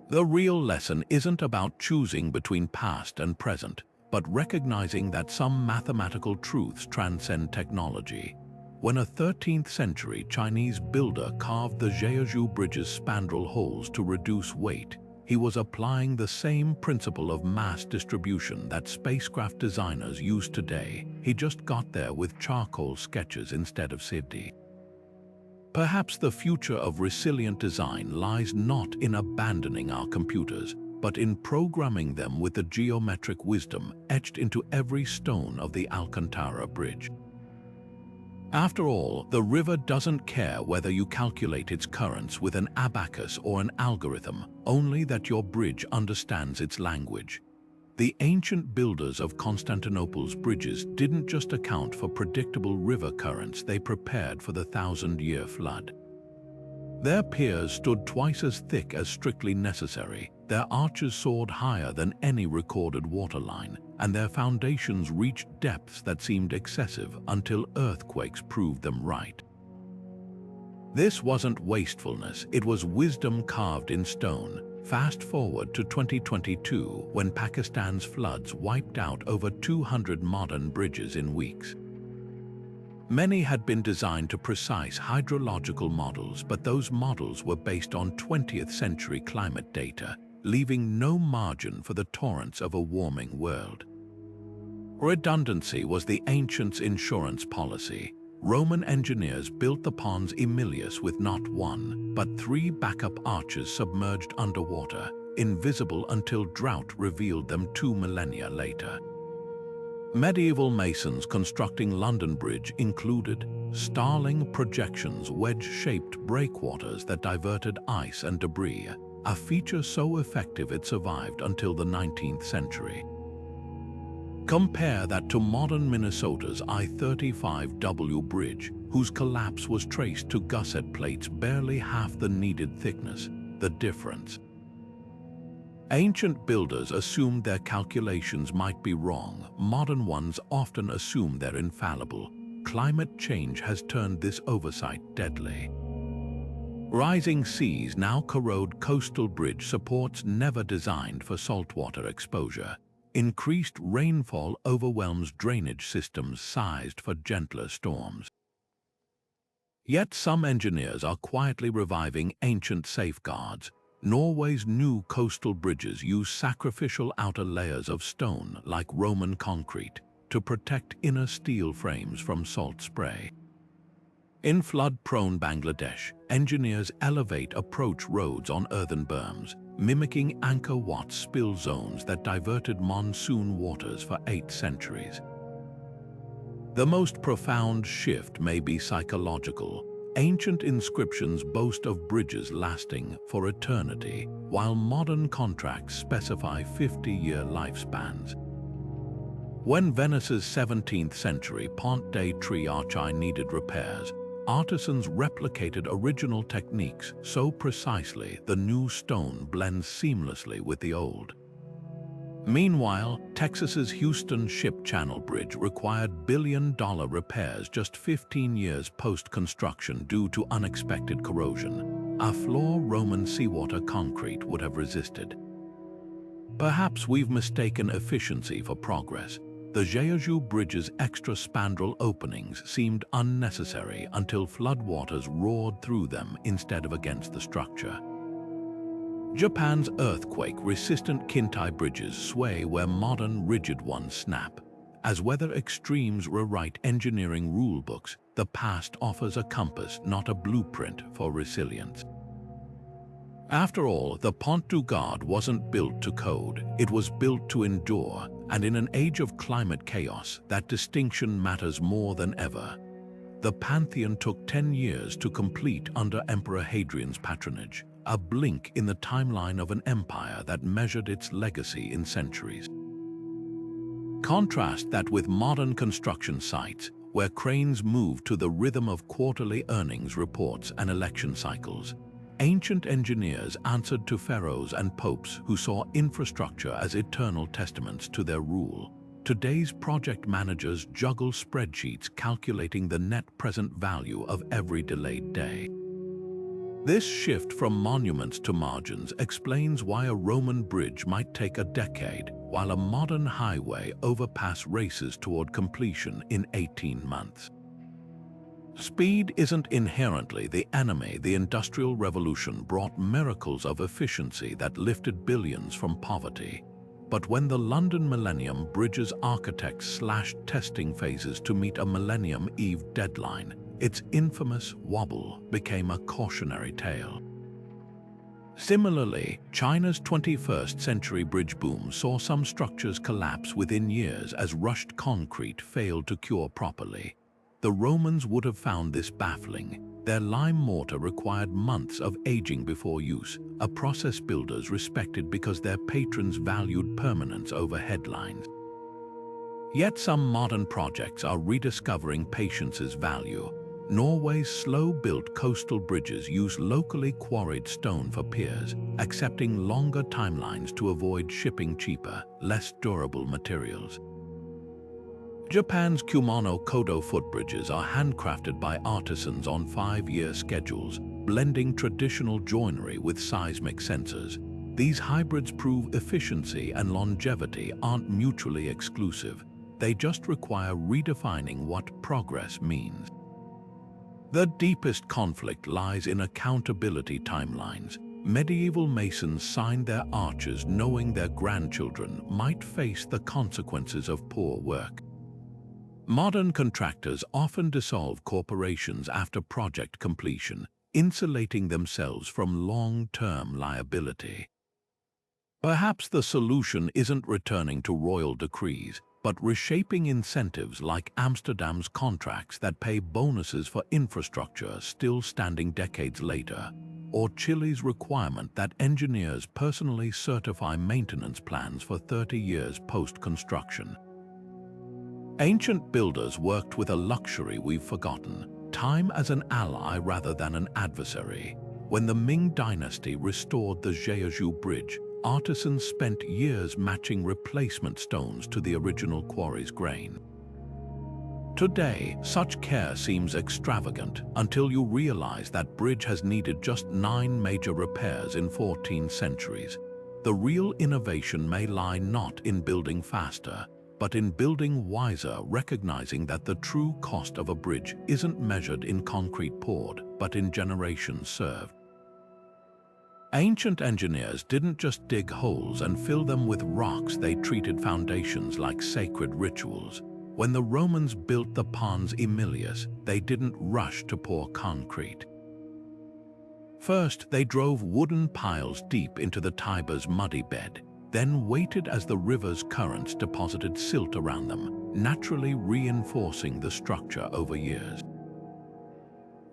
The real lesson isn't about choosing between past and present, but recognizing that some mathematical truths transcend technology. When a 13th century Chinese builder carved the Jeju Bridge's spandrel holes to reduce weight, he was applying the same principle of mass distribution that spacecraft designers use today. He just got there with charcoal sketches instead of CFD. Perhaps the future of resilient design lies not in abandoning our computers, but in programming them with the geometric wisdom etched into every stone of the Alcantara Bridge. After all, the river doesn't care whether you calculate its currents with an abacus or an algorithm, only that your bridge understands its language. The ancient builders of Constantinople's bridges didn't just account for predictable river currents, they prepared for the 1,000-year flood. Their piers stood twice as thick as strictly necessary, their arches soared higher than any recorded waterline, and their foundations reached depths that seemed excessive until earthquakes proved them right. This wasn't wastefulness, it was wisdom carved in stone. Fast forward to 2022, when Pakistan's floods wiped out over 200 modern bridges in weeks. Many had been designed to precise hydrological models, but those models were based on 20th century climate data, leaving no margin for the torrents of a warming world. Redundancy was the ancients' insurance policy. Roman engineers built the Pons Aemilius with not one, but 3 backup arches submerged underwater, invisible until drought revealed them 2 millennia later. Medieval masons constructing London Bridge included starling projections, wedge-shaped breakwaters that diverted ice and debris, a feature so effective it survived until the 19th century. Compare that to modern Minnesota's I-35W bridge, whose collapse was traced to gusset plates barely half the needed thickness. The difference. Ancient builders assumed their calculations might be wrong. Modern ones often assume they're infallible. Climate change has turned this oversight deadly. Rising seas now corrode coastal bridge supports never designed for saltwater exposure. Increased rainfall overwhelms drainage systems sized for gentler storms. Yet some engineers are quietly reviving ancient safeguards. Norway's new coastal bridges use sacrificial outer layers of stone, like Roman concrete, to protect inner steel frames from salt spray. In flood-prone Bangladesh, engineers elevate approach roads on earthen berms, mimicking Angkor Wat spill zones that diverted monsoon waters for 8 centuries. The most profound shift may be psychological. Ancient inscriptions boast of bridges lasting for eternity, while modern contracts specify 50-year lifespans. When Venice's 17th century Pont de Triarchi needed repairs, artisans replicated original techniques so precisely the new stone blends seamlessly with the old. Meanwhile, Texas's Houston Ship Channel Bridge required billion-dollar repairs just 15 years post-construction due to unexpected corrosion, a flaw Roman seawater concrete would have resisted. Perhaps we've mistaken efficiency for progress. The Jeju Bridge's extra spandrel openings seemed unnecessary until floodwaters roared through them instead of against the structure. Japan's earthquake-resistant Kintai bridges sway where modern rigid ones snap. As weather extremes rewrite engineering rulebooks, the past offers a compass, not a blueprint for resilience. After all, the Pont du Gard wasn't built to code, it was built to endure, and in an age of climate chaos, that distinction matters more than ever. The Pantheon took 10 years to complete under Emperor Hadrian's patronage, a blink in the timeline of an empire that measured its legacy in centuries. Contrast that with modern construction sites, where cranes move to the rhythm of quarterly earnings reports and election cycles. Ancient engineers answered to pharaohs and popes who saw infrastructure as eternal testaments to their rule. Today's project managers juggle spreadsheets calculating the net present value of every delayed day. This shift from monuments to margins explains why a Roman bridge might take a decade, while a modern highway overpass races toward completion in 18 months. Speed isn't inherently the enemy. The Industrial Revolution brought miracles of efficiency that lifted billions from poverty. But when the London Millennium Bridge's architects slashed testing phases to meet a Millennium Eve deadline, its infamous wobble became a cautionary tale. Similarly, China's 21st century bridge boom saw some structures collapse within years as rushed concrete failed to cure properly. The Romans would have found this baffling. Their lime mortar required months of aging before use, a process builders respected because their patrons valued permanence over headlines. Yet some modern projects are rediscovering patience's value. Norway's slow-built coastal bridges use locally quarried stone for piers, accepting longer timelines to avoid shipping cheaper, less durable materials. Japan's Kumano Kodo footbridges are handcrafted by artisans on 5-year schedules, blending traditional joinery with seismic sensors. These hybrids prove efficiency and longevity aren't mutually exclusive. They just require redefining what progress means. The deepest conflict lies in accountability timelines. Medieval masons signed their arches knowing their grandchildren might face the consequences of poor work. Modern contractors often dissolve corporations after project completion, insulating themselves from long-term liability. Perhaps the solution isn't returning to royal decrees, but reshaping incentives like Amsterdam's contracts that pay bonuses for infrastructure still standing decades later, or Chile's requirement that engineers personally certify maintenance plans for 30 years post-construction. Ancient builders worked with a luxury we've forgotten, time as an ally rather than an adversary. When the Ming Dynasty restored the Jeju Bridge, artisans spent years matching replacement stones to the original quarry's grain. Today, such care seems extravagant until you realize that bridge has needed just 9 major repairs in 14 centuries. The real innovation may lie not in building faster, but in building wiser, recognizing that the true cost of a bridge isn't measured in concrete poured, but in generations served. Ancient engineers didn't just dig holes and fill them with rocks, they treated foundations like sacred rituals. When the Romans built the Pons Aemilius, they didn't rush to pour concrete. First, they drove wooden piles deep into the Tiber's muddy bed, then waited as the river's currents deposited silt around them, naturally reinforcing the structure over years.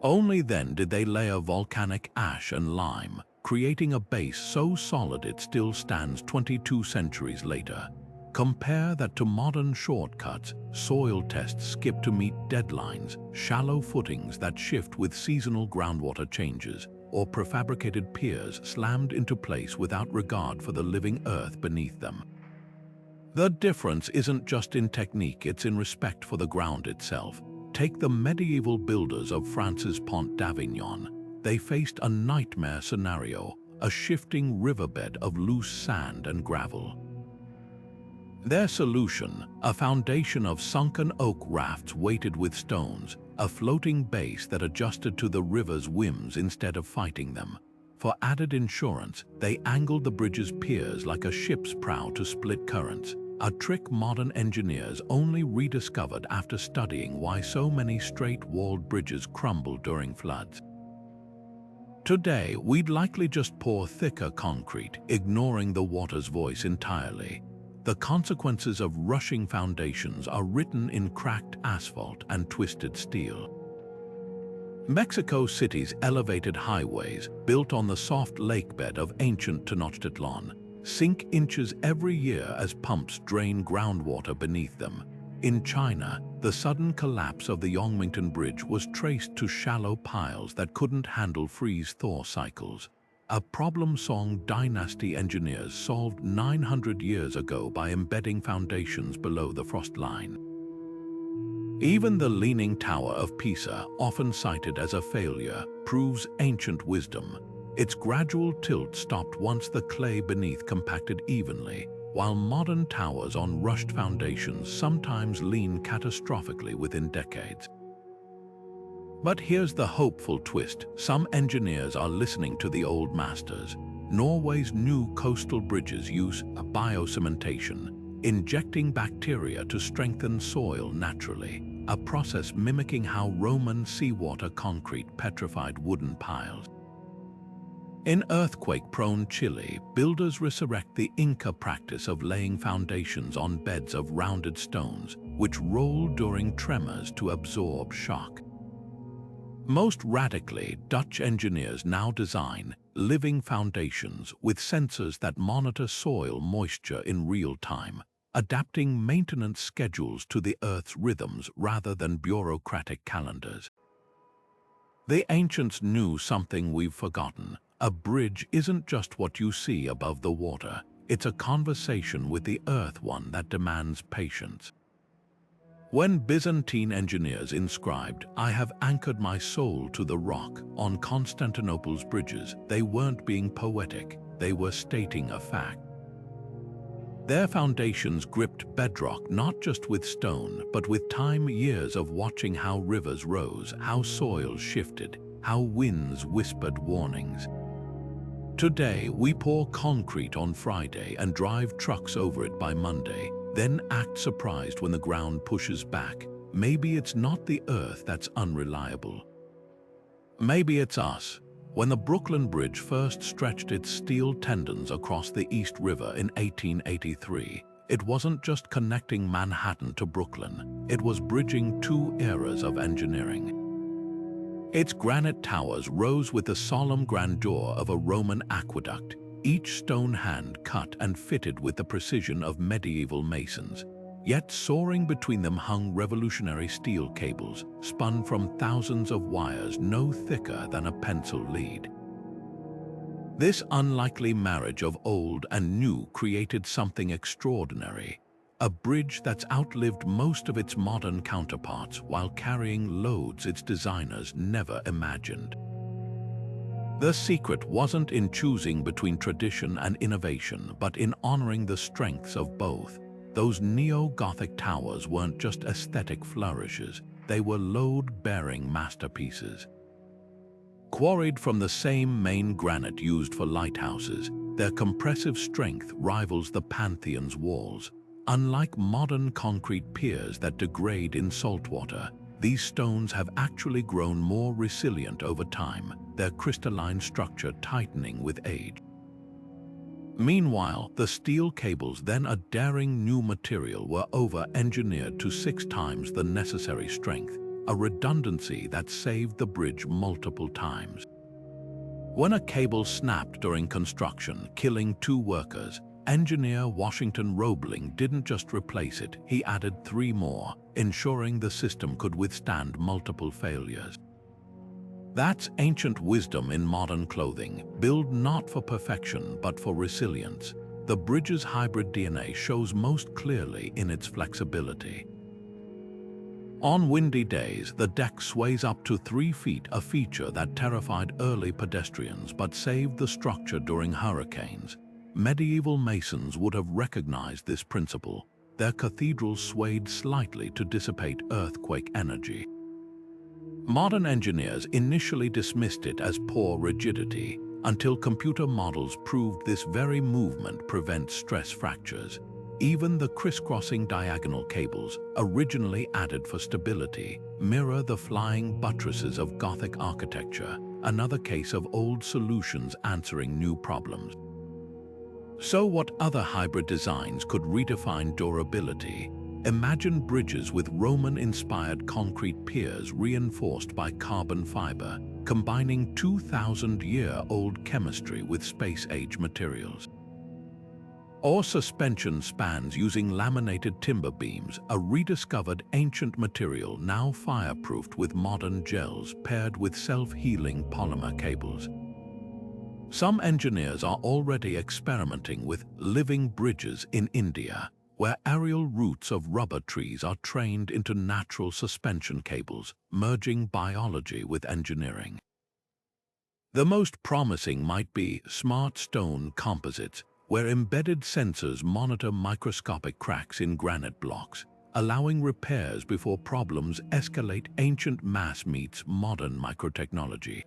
Only then did they layer volcanic ash and lime, creating a base so solid it still stands 22 centuries later. Compare that to modern shortcuts, soil tests skip to meet deadlines, shallow footings that shift with seasonal groundwater changes, or prefabricated piers slammed into place without regard for the living earth beneath them. The difference isn't just in technique, it's in respect for the ground itself. Take the medieval builders of France's Pont d'Avignon. They faced a nightmare scenario, a shifting riverbed of loose sand and gravel. Their solution, a foundation of sunken oak rafts weighted with stones, a floating base that adjusted to the river's whims instead of fighting them. For added insurance, they angled the bridge's piers like a ship's prow to split currents, a trick modern engineers only rediscovered after studying why so many straight-walled bridges crumble during floods. Today, we'd likely just pour thicker concrete, ignoring the water's voice entirely. The consequences of rushing foundations are written in cracked asphalt and twisted steel. Mexico City's elevated highways, built on the soft lakebed of ancient Tenochtitlan, sink inches every year as pumps drain groundwater beneath them. In China, the sudden collapse of the Yongmington Bridge was traced to shallow piles that couldn't handle freeze-thaw cycles. A problem Song dynasty engineers solved 900 years ago by embedding foundations below the frost line. Even the Leaning Tower of Pisa, often cited as a failure, proves ancient wisdom. Its gradual tilt stopped once the clay beneath compacted evenly, while modern towers on rushed foundations sometimes lean catastrophically within decades. But here's the hopeful twist. Some engineers are listening to the old masters. Norway's new coastal bridges use biocementation, injecting bacteria to strengthen soil naturally, a process mimicking how Roman seawater concrete petrified wooden piles. In earthquake-prone Chile, builders resurrect the Inca practice of laying foundations on beds of rounded stones, which roll during tremors to absorb shock. Most radically, Dutch engineers now design living foundations with sensors that monitor soil moisture in real time, adapting maintenance schedules to the Earth's rhythms rather than bureaucratic calendars. The ancients knew something we've forgotten. A bridge isn't just what you see above the water. It's a conversation with the earth, one that demands patience. When Byzantine engineers inscribed, "I have anchored my soul to the rock," on Constantinople's bridges, they weren't being poetic, they were stating a fact. Their foundations gripped bedrock not just with stone, but with time, years of watching how rivers rose, how soils shifted, how winds whispered warnings. Today, we pour concrete on Friday and drive trucks over it by Monday, then act surprised when the ground pushes back. Maybe it's not the earth that's unreliable. Maybe it's us. When the Brooklyn Bridge first stretched its steel tendons across the East River in 1883, it wasn't just connecting Manhattan to Brooklyn, it was bridging two eras of engineering. Its granite towers rose with the solemn grandeur of a Roman aqueduct, each stone hand cut and fitted with the precision of medieval masons. Yet soaring between them hung revolutionary steel cables, spun from thousands of wires no thicker than a pencil lead. This unlikely marriage of old and new created something extraordinary, a bridge that's outlived most of its modern counterparts while carrying loads its designers never imagined. The secret wasn't in choosing between tradition and innovation, but in honoring the strengths of both. Those neo-Gothic towers weren't just aesthetic flourishes, they were load-bearing masterpieces. Quarried from the same main granite used for lighthouses, their compressive strength rivals the Pantheon's walls. Unlike modern concrete piers that degrade in saltwater, these stones have actually grown more resilient over time, their crystalline structure tightening with age. Meanwhile, the steel cables, then a daring new material, were over-engineered to 6 times the necessary strength, a redundancy that saved the bridge multiple times. When a cable snapped during construction, killing 2 workers, engineer Washington Roebling didn't just replace it, he added 3 more, ensuring the system could withstand multiple failures. That's ancient wisdom in modern clothing. Build not for perfection, but for resilience. The bridge's hybrid DNA shows most clearly in its flexibility. On windy days, the deck sways up to 3 feet, a feature that terrified early pedestrians but saved the structure during hurricanes. Medieval masons would have recognized this principle. Their cathedrals swayed slightly to dissipate earthquake energy. Modern engineers initially dismissed it as poor rigidity, until computer models proved this very movement prevents stress fractures. Even the crisscrossing diagonal cables, originally added for stability, mirror the flying buttresses of Gothic architecture, another case of old solutions answering new problems. So what other hybrid designs could redefine durability? Imagine bridges with Roman-inspired concrete piers reinforced by carbon fiber, combining 2,000-year-old chemistry with space-age materials. Or suspension spans using laminated timber beams, a rediscovered ancient material now fireproofed with modern gels paired with self-healing polymer cables. Some engineers are already experimenting with living bridges in India, where aerial roots of rubber trees are trained into natural suspension cables, merging biology with engineering. The most promising might be smart stone composites, where embedded sensors monitor microscopic cracks in granite blocks, allowing repairs before problems escalate. Ancient mass meets modern microtechnology.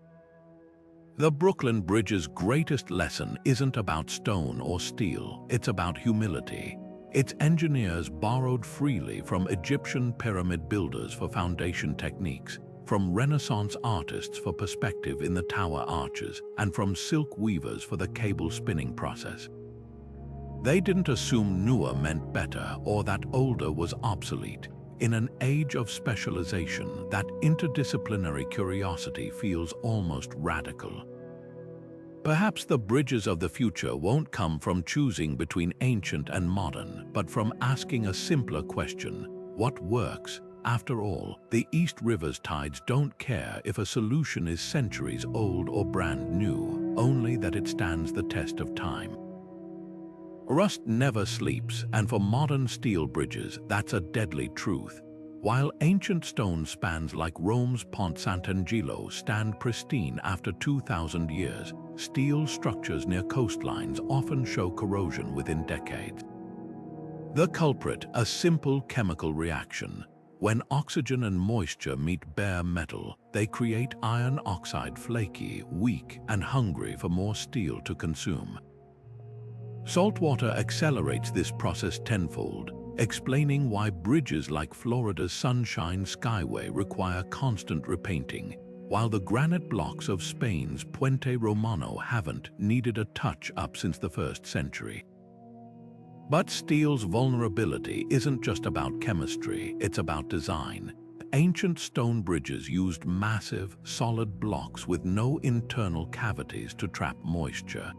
The Brooklyn Bridge's greatest lesson isn't about stone or steel, it's about humility. Its engineers borrowed freely from Egyptian pyramid builders for foundation techniques, from Renaissance artists for perspective in the tower arches, and from silk weavers for the cable spinning process. They didn't assume newer meant better or that older was obsolete. In an age of specialization, that interdisciplinary curiosity feels almost radical. Perhaps the bridges of the future won't come from choosing between ancient and modern, but from asking a simpler question: what works, After all, the East River's tides don't care if a solution is centuries old or brand new, only that it stands the test of time. Rust never sleeps, and for modern steel bridges, that's a deadly truth. While ancient stone spans like Rome's Pont Sant'Angelo stand pristine after 2,000 years, steel structures near coastlines often show corrosion within decades. The culprit, a simple chemical reaction. When oxygen and moisture meet bare metal, they create iron oxide, flaky, weak, and hungry for more steel to consume. Saltwater accelerates this process tenfold, explaining why bridges like Florida's Sunshine Skyway require constant repainting, while the granite blocks of Spain's Puente Romano haven't needed a touch-up since the 1st century. But steel's vulnerability isn't just about chemistry, it's about design. Ancient stone bridges used massive, solid blocks with no internal cavities to trap moisture.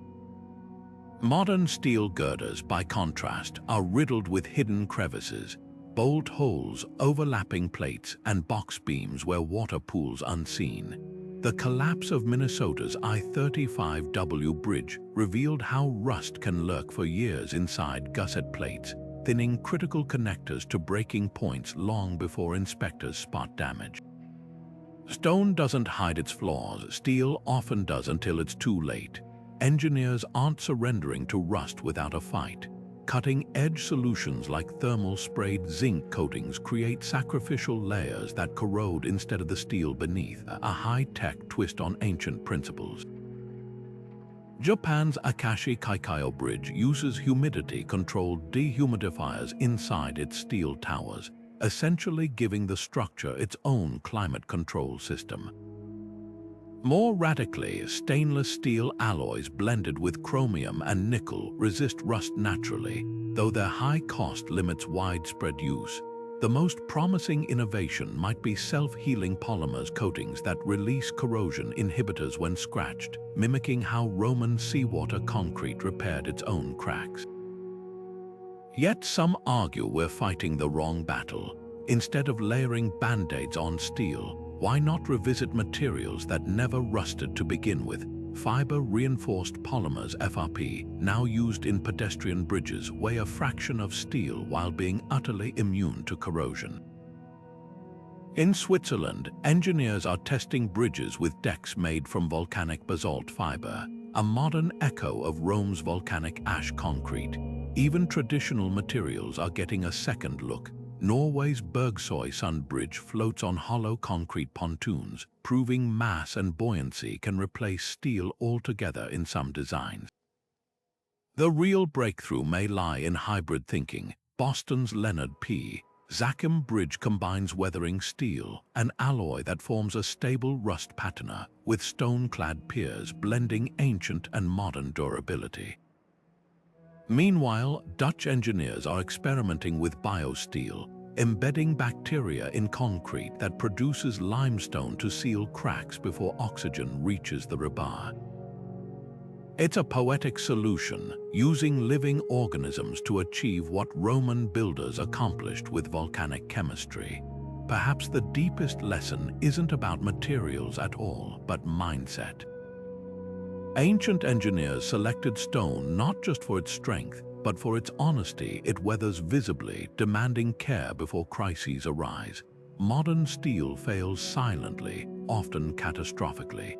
Modern steel girders, by contrast, are riddled with hidden crevices, bolt holes, overlapping plates, and box beams where water pools unseen. The collapse of Minnesota's I-35W bridge revealed how rust can lurk for years inside gusset plates, thinning critical connectors to breaking points long before inspectors spot damage. Stone doesn't hide its flaws, steel often does until it's too late. Engineers aren't surrendering to rust without a fight. Cutting-edge solutions like thermal-sprayed zinc coatings create sacrificial layers that corrode instead of the steel beneath, a high-tech twist on ancient principles. Japan's Akashi Kaikyo Bridge uses humidity-controlled dehumidifiers inside its steel towers, essentially giving the structure its own climate control system. More radically, stainless steel alloys blended with chromium and nickel resist rust naturally, though their high cost limits widespread use. The most promising innovation might be self-healing polymers coatings that release corrosion inhibitors when scratched, mimicking how Roman seawater concrete repaired its own cracks. Yet some argue we're fighting the wrong battle. Instead of layering band-aids on steel, why not revisit materials that never rusted to begin with? Fiber-reinforced polymers (FRP), now used in pedestrian bridges, weigh a fraction of steel while being utterly immune to corrosion. In Switzerland, engineers are testing bridges with decks made from volcanic basalt fiber, a modern echo of Rome's volcanic ash concrete. Even traditional materials are getting a second look. Norway's Bergsøysund Bridge floats on hollow concrete pontoons, proving mass and buoyancy can replace steel altogether in some designs. The real breakthrough may lie in hybrid thinking. Boston's Leonard P. Zachem Bridge combines weathering steel, an alloy that forms a stable rust patina, with stone-clad piers blending ancient and modern durability. Meanwhile, Dutch engineers are experimenting with biosteel, embedding bacteria in concrete that produces limestone to seal cracks before oxygen reaches the rebar. It's a poetic solution, using living organisms to achieve what Roman builders accomplished with volcanic chemistry. Perhaps the deepest lesson isn't about materials at all, but mindset. Ancient engineers selected stone not just for its strength, but for its honesty. It weathers visibly, demanding care before crises arise. Modern steel fails silently, often catastrophically.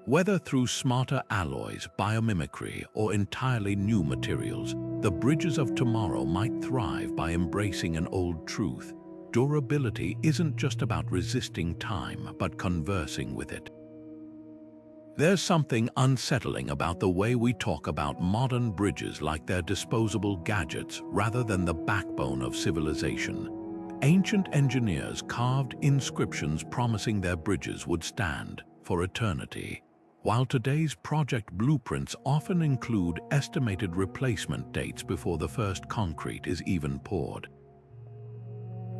Whether through smarter alloys, biomimicry, or entirely new materials, the bridges of tomorrow might thrive by embracing an old truth. Durability isn't just about resisting time, but conversing with it. There's something unsettling about the way we talk about modern bridges like they're disposable gadgets rather than the backbone of civilization. Ancient engineers carved inscriptions promising their bridges would stand for eternity, while today's project blueprints often include estimated replacement dates before the first concrete is even poured.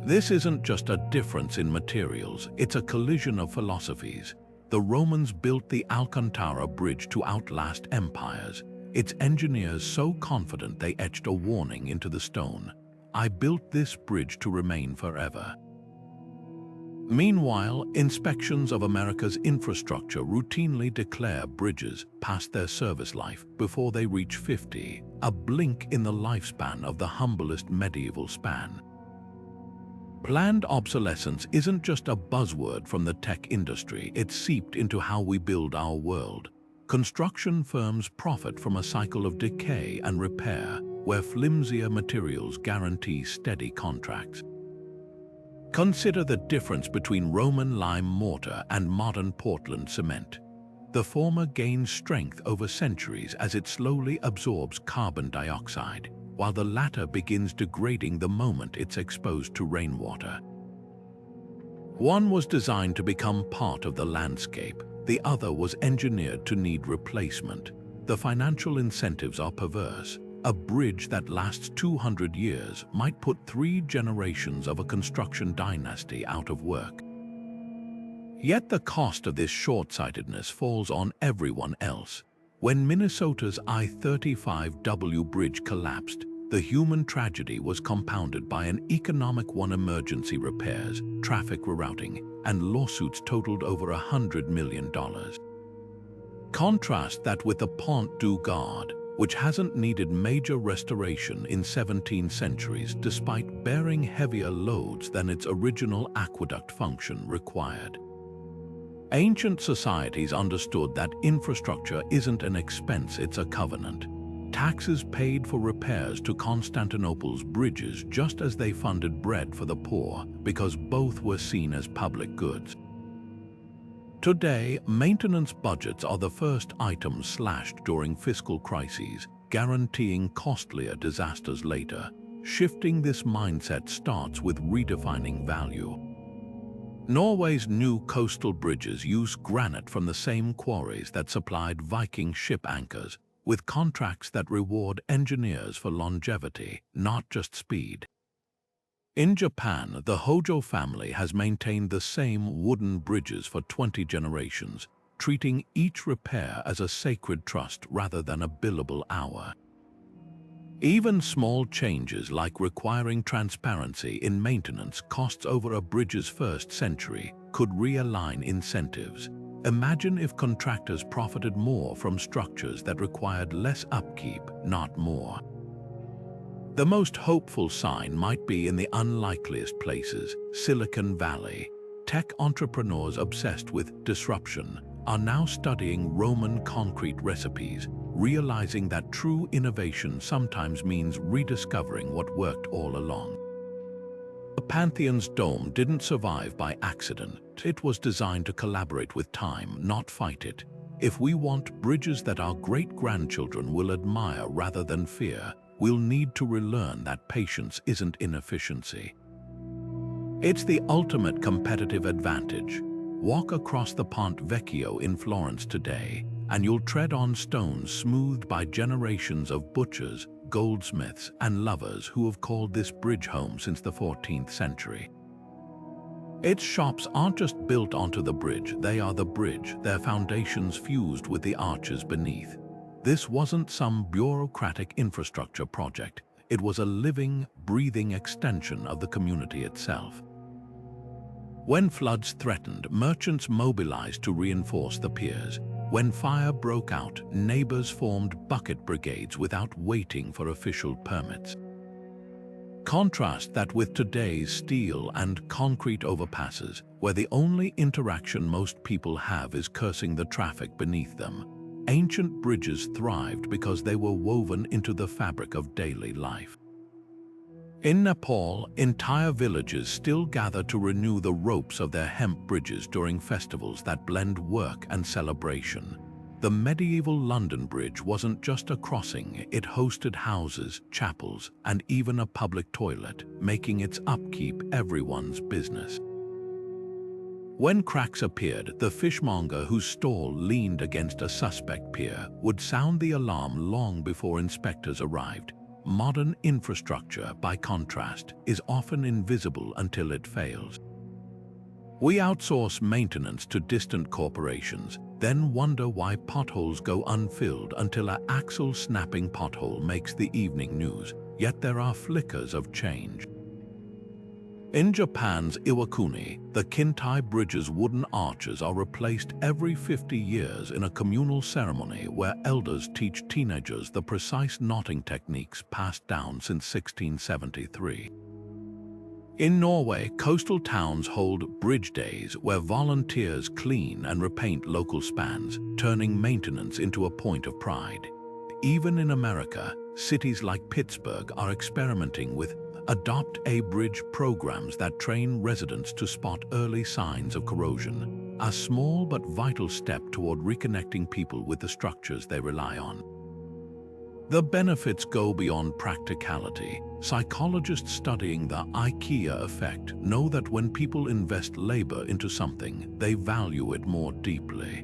This isn't just a difference in materials, it's a collision of philosophies. The Romans built the Alcantara Bridge to outlast empires, its engineers so confident they etched a warning into the stone. "I built this bridge to remain forever." Meanwhile, inspections of America's infrastructure routinely declare bridges past their service life before they reach 50, a blink in the lifespan of the humblest medieval span. Planned obsolescence isn't just a buzzword from the tech industry, it's seeped into how we build our world. Construction firms profit from a cycle of decay and repair, where flimsier materials guarantee steady contracts. Consider the difference between Roman lime mortar and modern Portland cement. The former gains strength over centuries as it slowly absorbs carbon dioxide, while the latter begins degrading the moment it's exposed to rainwater. One was designed to become part of the landscape, the other was engineered to need replacement. The financial incentives are perverse. A bridge that lasts 200 years might put 3 generations of a construction dynasty out of work. Yet the cost of this short-sightedness falls on everyone else. When Minnesota's I-35W bridge collapsed, the human tragedy was compounded by an economic one: emergency repairs, traffic rerouting, and lawsuits totaled over $100 million. Contrast that with the Pont du Gard, which hasn't needed major restoration in 17 centuries despite bearing heavier loads than its original aqueduct function required. Ancient societies understood that infrastructure isn't an expense, it's a covenant. Taxes paid for repairs to Constantinople's bridges just as they funded bread for the poor, because both were seen as public goods. Today, maintenance budgets are the first items slashed during fiscal crises, guaranteeing costlier disasters later. Shifting this mindset starts with redefining value. Norway's new coastal bridges use granite from the same quarries that supplied Viking ship anchors, with contracts that reward engineers for longevity, not just speed. In Japan, the Hojo family has maintained the same wooden bridges for 20 generations, treating each repair as a sacred trust rather than a billable hour. Even small changes like requiring transparency in maintenance costs over a bridge's first century could realign incentives. Imagine if contractors profited more from structures that required less upkeep, not more. The most hopeful sign might be in the unlikeliest places: Silicon Valley. Tech entrepreneurs obsessed with disruption are now studying Roman concrete recipes, realizing that true innovation sometimes means rediscovering what worked all along. The Pantheon's dome didn't survive by accident. It was designed to collaborate with time, not fight it. If we want bridges that our great-grandchildren will admire rather than fear, we'll need to relearn that patience isn't inefficiency. It's the ultimate competitive advantage. Walk across the Ponte Vecchio in Florence today, and you'll tread on stones smoothed by generations of butchers, goldsmiths, and lovers who have called this bridge home since the 14th century. Its shops aren't just built onto the bridge, they are the bridge, their foundations fused with the arches beneath. This wasn't some bureaucratic infrastructure project. It was a living, breathing extension of the community itself. When floods threatened, merchants mobilized to reinforce the piers. When fire broke out, neighbors formed bucket brigades without waiting for official permits. Contrast that with today's steel and concrete overpasses, where the only interaction most people have is cursing the traffic beneath them. Ancient bridges thrived because they were woven into the fabric of daily life. In Nepal, entire villages still gather to renew the ropes of their hemp bridges during festivals that blend work and celebration. The medieval London Bridge wasn't just a crossing, it hosted houses, chapels, and even a public toilet, making its upkeep everyone's business. When cracks appeared, the fishmonger whose stall leaned against a suspect pier would sound the alarm long before inspectors arrived. Modern infrastructure, by contrast, is often invisible until it fails. We outsource maintenance to distant corporations, then wonder why potholes go unfilled until an axle-snapping pothole makes the evening news, yet there are flickers of change. In Japan's Iwakuni, the Kintai Bridge's wooden arches are replaced every 50 years in a communal ceremony where elders teach teenagers the precise knotting techniques passed down since 1673. In Norway, coastal towns hold bridge days where volunteers clean and repaint local spans, turning maintenance into a point of pride. Even in America, cities like Pittsburgh are experimenting with Adaptability programs that train residents to spot early signs of corrosion, a small but vital step toward reconnecting people with the structures they rely on. The benefits go beyond practicality. Psychologists studying the IKEA effect know that when people invest labor into something, they value it more deeply.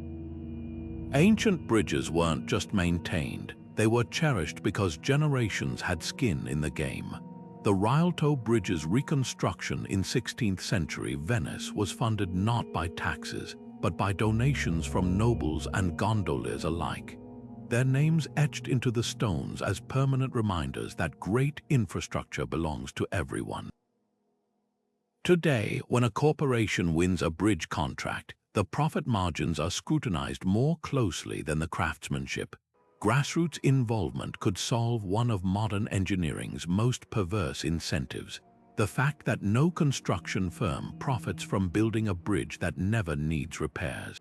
Ancient bridges weren't just maintained, they were cherished because generations had skin in the game. The Rialto Bridge's reconstruction in 16th century Venice was funded not by taxes, but by donations from nobles and gondoliers alike. Their names etched into the stones as permanent reminders that great infrastructure belongs to everyone. Today, when a corporation wins a bridge contract, the profit margins are scrutinized more closely than the craftsmanship. Grassroots involvement could solve one of modern engineering's most perverse incentives: the fact that no construction firm profits from building a bridge that never needs repairs.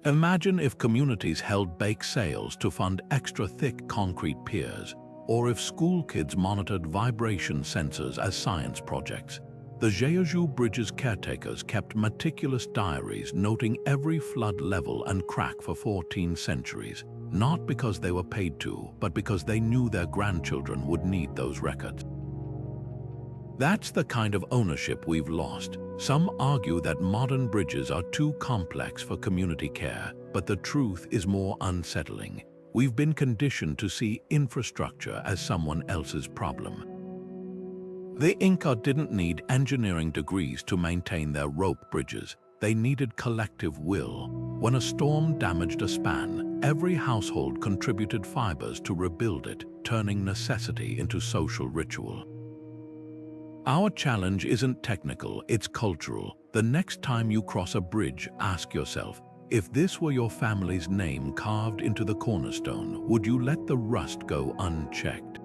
Imagine if communities held bake sales to fund extra thick concrete piers, or if school kids monitored vibration sensors as science projects. The Jeju Bridge's caretakers kept meticulous diaries noting every flood level and crack for 14 centuries, not because they were paid to, but because they knew their grandchildren would need those records. That's the kind of ownership we've lost. Some argue that modern bridges are too complex for community care, but the truth is more unsettling. We've been conditioned to see infrastructure as someone else's problem. The Inca didn't need engineering degrees to maintain their rope bridges. They needed collective will. When a storm damaged a span, every household contributed fibers to rebuild it, turning necessity into social ritual. Our challenge isn't technical, it's cultural. The next time you cross a bridge, ask yourself, if this were your family's name carved into the cornerstone, would you let the rust go unchecked?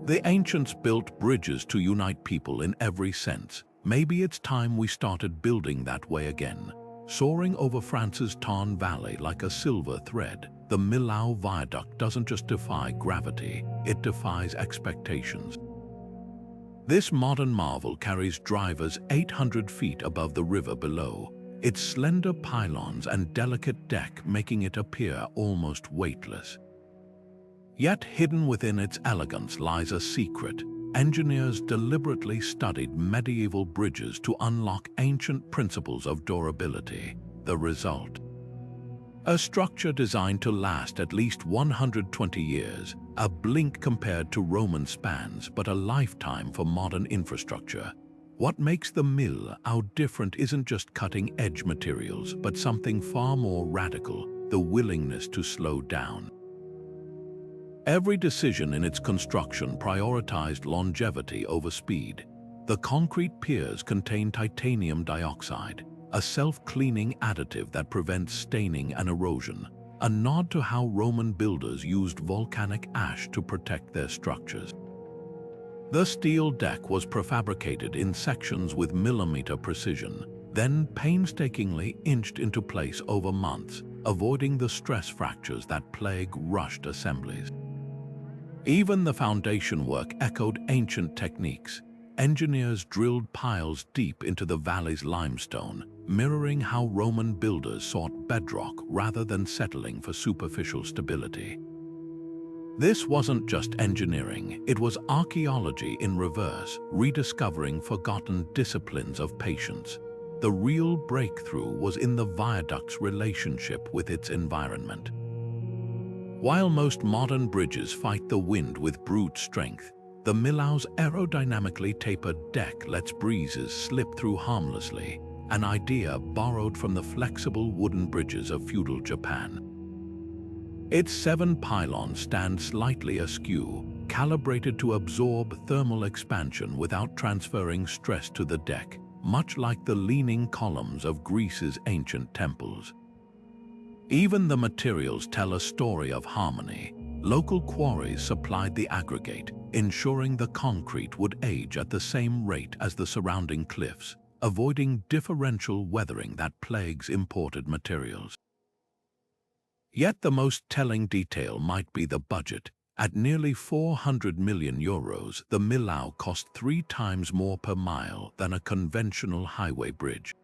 The ancients built bridges to unite people in every sense. Maybe it's time we started building that way again. Soaring over France's Tarn Valley like a silver thread, the Millau Viaduct doesn't just defy gravity, it defies expectations. This modern marvel carries drivers 800 feet above the river below, its slender pylons and delicate deck making it appear almost weightless. Yet hidden within its elegance lies a secret. Engineers deliberately studied medieval bridges to unlock ancient principles of durability. The result: a structure designed to last at least 120 years, a blink compared to Roman spans, but a lifetime for modern infrastructure. What makes the Millau different isn't just cutting-edge materials, but something far more radical: the willingness to slow down. Every decision in its construction prioritized longevity over speed. The concrete piers contain titanium dioxide, a self-cleaning additive that prevents staining and erosion, a nod to how Roman builders used volcanic ash to protect their structures. The steel deck was prefabricated in sections with millimeter precision, then painstakingly inched into place over months, avoiding the stress fractures that plague rushed assemblies. Even the foundation work echoed ancient techniques. Engineers drilled piles deep into the valley's limestone, mirroring how Roman builders sought bedrock rather than settling for superficial stability. This wasn't just engineering, it was archaeology in reverse, rediscovering forgotten disciplines of patience. The real breakthrough was in the viaduct's relationship with its environment. While most modern bridges fight the wind with brute strength, The Millau's aerodynamically tapered deck lets breezes slip through harmlessly, an idea borrowed from the flexible wooden bridges of feudal Japan. Its 7 pylons stand slightly askew, calibrated to absorb thermal expansion without transferring stress to the deck, much like the leaning columns of Greece's ancient temples. Even the materials tell a story of harmony. Local quarries supplied the aggregate, ensuring the concrete would age at the same rate as the surrounding cliffs, avoiding differential weathering that plagues imported materials. Yet the most telling detail might be the budget. At nearly 400 million euros, the Millau cost 3 times more per mile than a conventional highway bridge.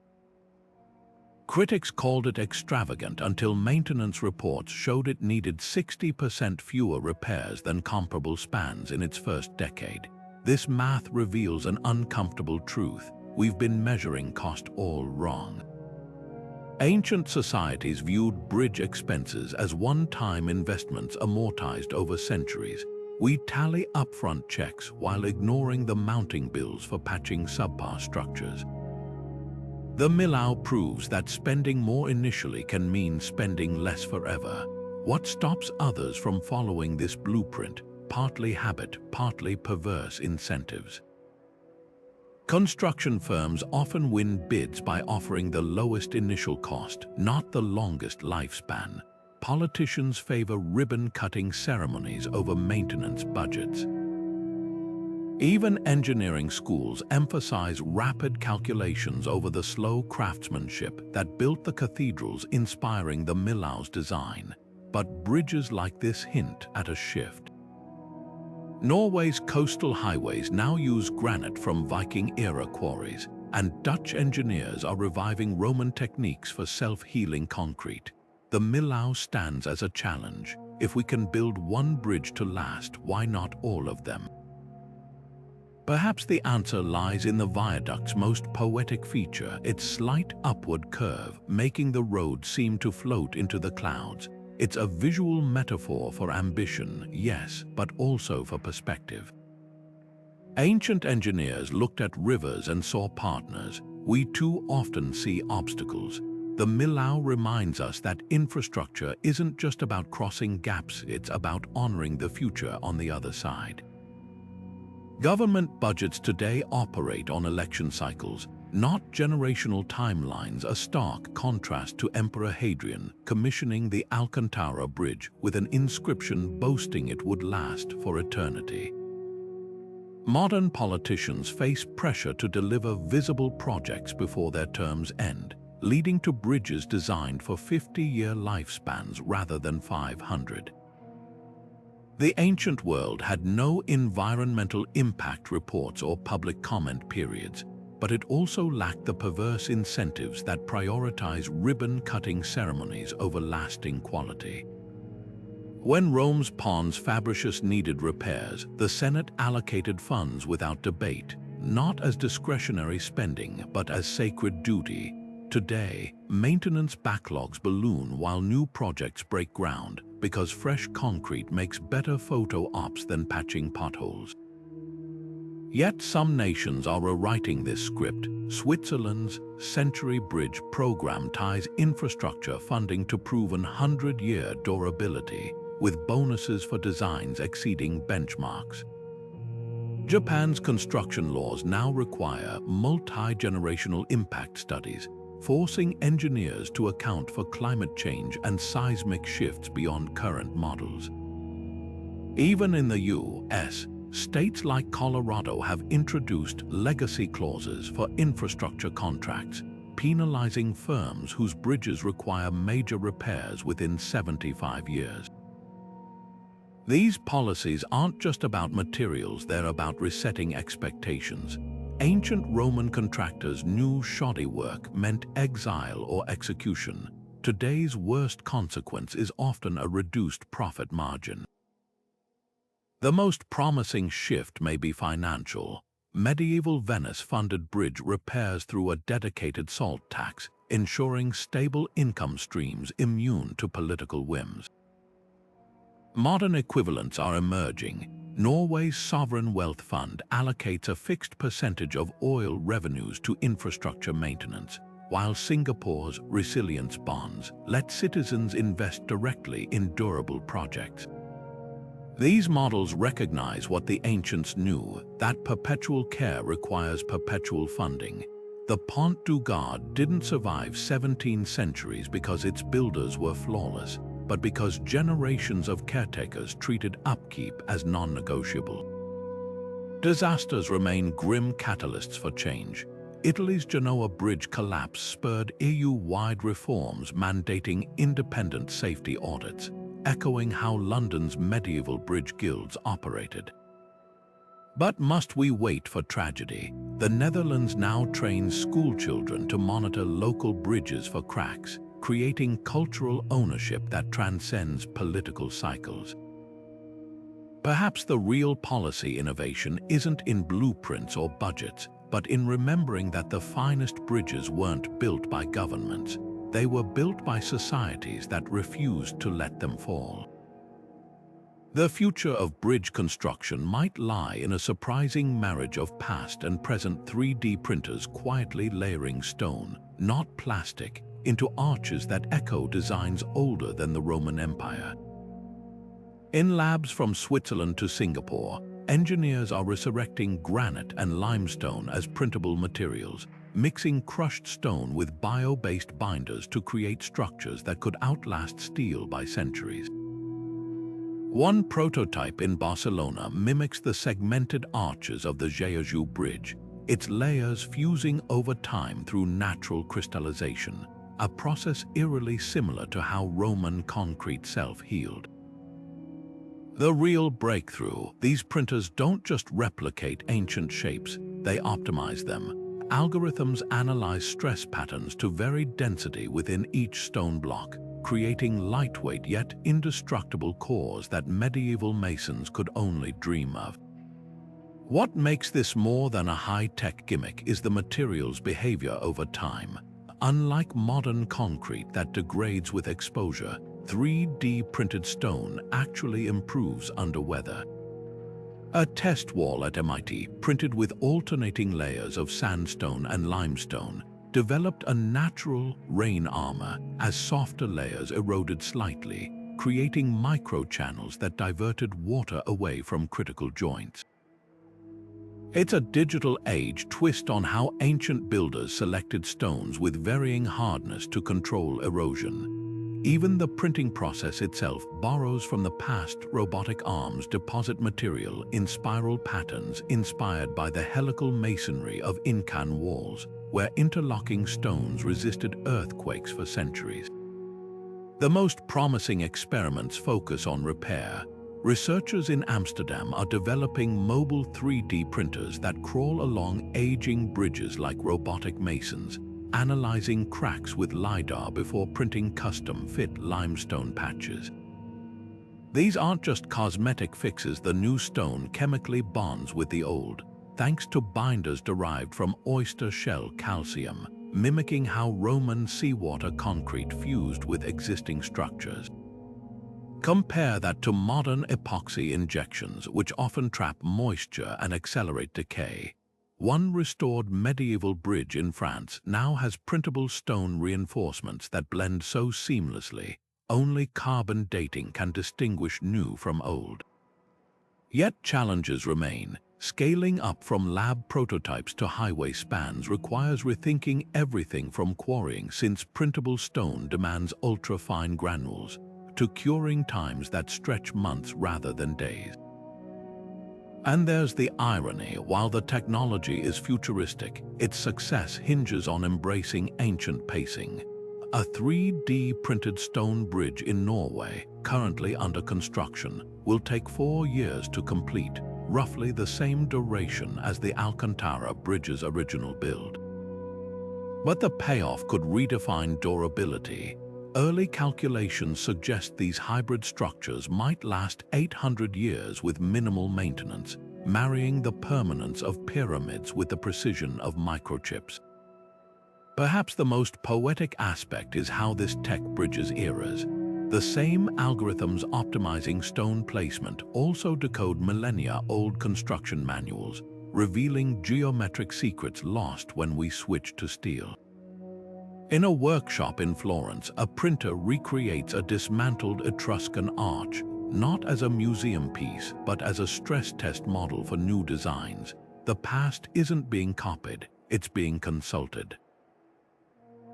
Critics called it extravagant until maintenance reports showed it needed 60% fewer repairs than comparable spans in its first decade. This math reveals an uncomfortable truth: we've been measuring cost all wrong. Ancient societies viewed bridge expenses as one-time investments amortized over centuries. We tally upfront checks while ignoring the mounting bills for patching subpar structures. The Millau proves that spending more initially can mean spending less forever. What stops others from following this blueprint? Partly habit, partly perverse incentives. Construction firms often win bids by offering the lowest initial cost, not the longest lifespan. Politicians favor ribbon-cutting ceremonies over maintenance budgets. Even engineering schools emphasize rapid calculations over the slow craftsmanship that built the cathedrals inspiring the Millau's design. But bridges like this hint at a shift. Norway's coastal highways now use granite from Viking-era quarries, and Dutch engineers are reviving Roman techniques for self-healing concrete. The Millau stands as a challenge. If we can build one bridge to last, why not all of them? Perhaps the answer lies in the viaduct's most poetic feature, its slight upward curve, making the road seem to float into the clouds. It's a visual metaphor for ambition, yes, but also for perspective. Ancient engineers looked at rivers and saw partners. We too often see obstacles. The Millau reminds us that infrastructure isn't just about crossing gaps, it's about honoring the future on the other side. Government budgets today operate on election cycles, not generational timelines, a stark contrast to Emperor Hadrian commissioning the Alcantara Bridge with an inscription boasting it would last for eternity. Modern politicians face pressure to deliver visible projects before their terms end, leading to bridges designed for 50-year lifespans rather than 500. The ancient world had no environmental impact reports or public comment periods, but it also lacked the perverse incentives that prioritize ribbon-cutting ceremonies over lasting quality. When Rome's Pons Fabricius needed repairs, the Senate allocated funds without debate, not as discretionary spending, but as sacred duty. Today, maintenance backlogs balloon while new projects break ground, because fresh concrete makes better photo ops than patching potholes. Yet some nations are rewriting this script. Switzerland's Century Bridge program ties infrastructure funding to proven 100-year durability, with bonuses for designs exceeding benchmarks. Japan's construction laws now require multi-generational impact studies, forcing engineers to account for climate change and seismic shifts beyond current models. Even in the U.S., states like Colorado have introduced legacy clauses for infrastructure contracts, penalizing firms whose bridges require major repairs within 75 years. These policies aren't just about materials, they're about resetting expectations. Ancient Roman contractors knew shoddy work meant exile or execution. Today's worst consequence is often a reduced profit margin. The most promising shift may be financial. Medieval Venice funded bridge repairs through a dedicated salt tax, ensuring stable income streams immune to political whims. Modern equivalents are emerging. Norway's sovereign wealth fund allocates a fixed percentage of oil revenues to infrastructure maintenance, while Singapore's resilience bonds let citizens invest directly in durable projects. These models recognize what the ancients knew, that perpetual care requires perpetual funding. The Pont du Gard didn't survive 17 centuries because its builders were flawless, but because generations of caretakers treated upkeep as non-negotiable. Disasters remain grim catalysts for change. Italy's Genoa Bridge collapse spurred EU-wide reforms mandating independent safety audits, echoing how London's medieval bridge guilds operated. But must we wait for tragedy? The Netherlands now trains schoolchildren to monitor local bridges for cracks, creating cultural ownership that transcends political cycles. Perhaps the real policy innovation isn't in blueprints or budgets, but in remembering that the finest bridges weren't built by governments. They were built by societies that refused to let them fall. The future of bridge construction might lie in a surprising marriage of past and present 3D printers quietly layering stone, not plastic, into arches that echo designs older than the Roman Empire. In labs from Switzerland to Singapore, engineers are resurrecting granite and limestone as printable materials, mixing crushed stone with bio-based binders to create structures that could outlast steel by centuries. One prototype in Barcelona mimics the segmented arches of the Viaduct bridge, its layers fusing over time through natural crystallization, a process eerily similar to how Roman concrete self-healed. The real breakthrough: these printers don't just replicate ancient shapes, they optimize them. Algorithms analyze stress patterns to varied density within each stone block, creating lightweight yet indestructible cores that medieval masons could only dream of. What makes this more than a high-tech gimmick is the material's behavior over time. Unlike modern concrete that degrades with exposure, 3D printed stone actually improves under weather. A test wall at MIT, printed with alternating layers of sandstone and limestone, developed a natural rain armor as softer layers eroded slightly, creating microchannels that diverted water away from critical joints. It's a digital age twist on how ancient builders selected stones with varying hardness to control erosion. Even the printing process itself borrows from the past. Robotic arms deposit material in spiral patterns inspired by the helical masonry of Incan walls, where interlocking stones resisted earthquakes for centuries. The most promising experiments focus on repair. Researchers in Amsterdam are developing mobile 3D printers that crawl along aging bridges like robotic masons, analyzing cracks with LiDAR before printing custom-fit limestone patches. These aren't just cosmetic fixes. The new stone chemically bonds with the old, thanks to binders derived from oyster shell calcium, mimicking how Roman seawater concrete fused with existing structures. Compare that to modern epoxy injections, which often trap moisture and accelerate decay. One restored medieval bridge in France now has printable stone reinforcements that blend so seamlessly, only carbon dating can distinguish new from old. Yet challenges remain. Scaling up from lab prototypes to highway spans requires rethinking everything from quarrying, since printable stone demands ultra-fine granules, to curing times that stretch months rather than days. And there's the irony: while the technology is futuristic, its success hinges on embracing ancient pacing. A 3D printed stone bridge in Norway, currently under construction, will take 4 years to complete, roughly the same duration as the Alcantara Bridge's original build. But the payoff could redefine durability. Early calculations suggest these hybrid structures might last 800 years with minimal maintenance, marrying the permanence of pyramids with the precision of microchips. Perhaps the most poetic aspect is how this tech bridges eras. The same algorithms optimizing stone placement also decode millennia-old construction manuals, revealing geometric secrets lost when we switch to steel. In a workshop in Florence, a printer recreates a dismantled Etruscan arch, not as a museum piece, but as a stress test model for new designs. The past isn't being copied, it's being consulted.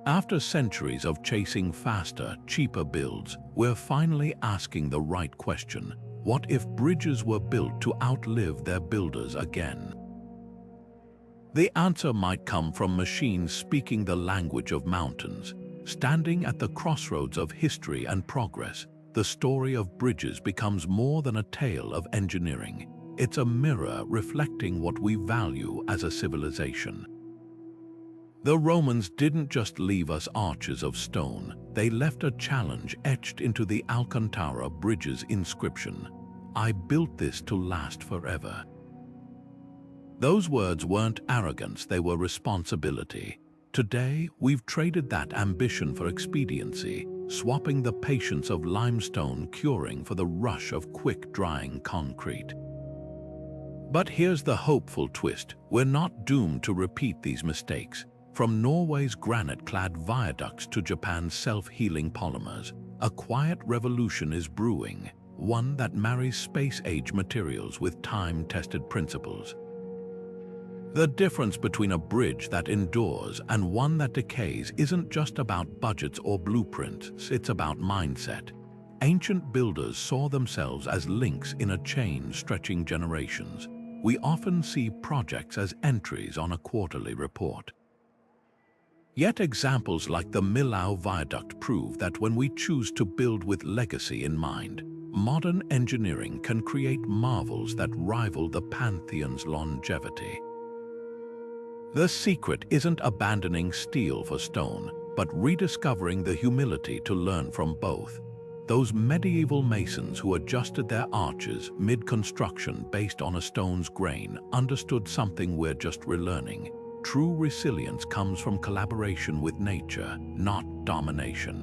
After centuries of chasing faster, cheaper builds, we're finally asking the right question. What if bridges were built to outlive their builders again? The answer might come from machines speaking the language of mountains. Standing at the crossroads of history and progress, the story of bridges becomes more than a tale of engineering. It's a mirror reflecting what we value as a civilization. The Romans didn't just leave us arches of stone, they left a challenge etched into the Alcantara Bridge's inscription. "I built this to last forever." Those words weren't arrogance, they were responsibility. Today, we've traded that ambition for expediency, swapping the patience of limestone curing for the rush of quick-drying concrete. But here's the hopeful twist: we're not doomed to repeat these mistakes. From Norway's granite-clad viaducts to Japan's self-healing polymers, a quiet revolution is brewing, one that marries space-age materials with time-tested principles. The difference between a bridge that endures and one that decays isn't just about budgets or blueprints, it's about mindset. Ancient builders saw themselves as links in a chain stretching generations. We often see projects as entries on a quarterly report. Yet examples like the Millau Viaduct prove that when we choose to build with legacy in mind, modern engineering can create marvels that rival the Pantheon's longevity. The secret isn't abandoning steel for stone, but rediscovering the humility to learn from both. Those medieval masons who adjusted their arches mid-construction based on a stone's grain understood something we're just relearning. True resilience comes from collaboration with nature, not domination.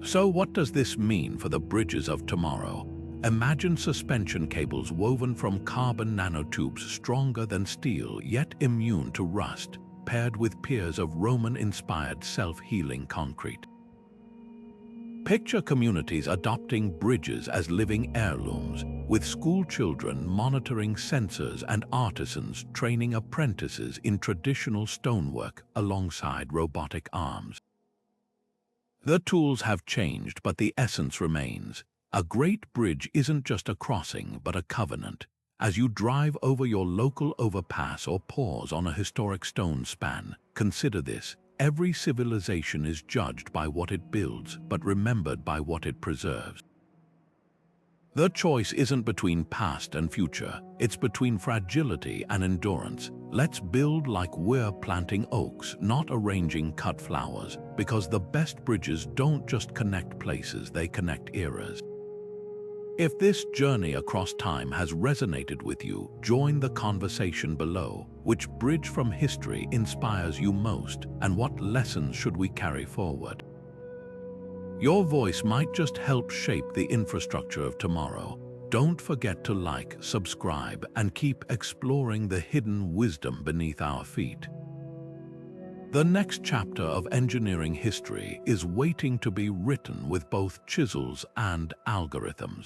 So what does this mean for the bridges of tomorrow? Imagine suspension cables woven from carbon nanotubes stronger than steel yet immune to rust, paired with piers of Roman-inspired self-healing concrete. Picture communities adopting bridges as living heirlooms, with school children monitoring sensors and artisans training apprentices in traditional stonework alongside robotic arms. The tools have changed, but the essence remains. A great bridge isn't just a crossing, but a covenant. As you drive over your local overpass or pause on a historic stone span, consider this. Every civilization is judged by what it builds, but remembered by what it preserves. The choice isn't between past and future, it's between fragility and endurance. Let's build like we're planting oaks, not arranging cut flowers, because the best bridges don't just connect places, they connect eras. If this journey across time has resonated with you, join the conversation below. Which bridge from history inspires you most, and what lessons should we carry forward? Your voice might just help shape the infrastructure of tomorrow. Don't forget to like, subscribe, and keep exploring the hidden wisdom beneath our feet. The next chapter of engineering history is waiting to be written with both chisels and algorithms.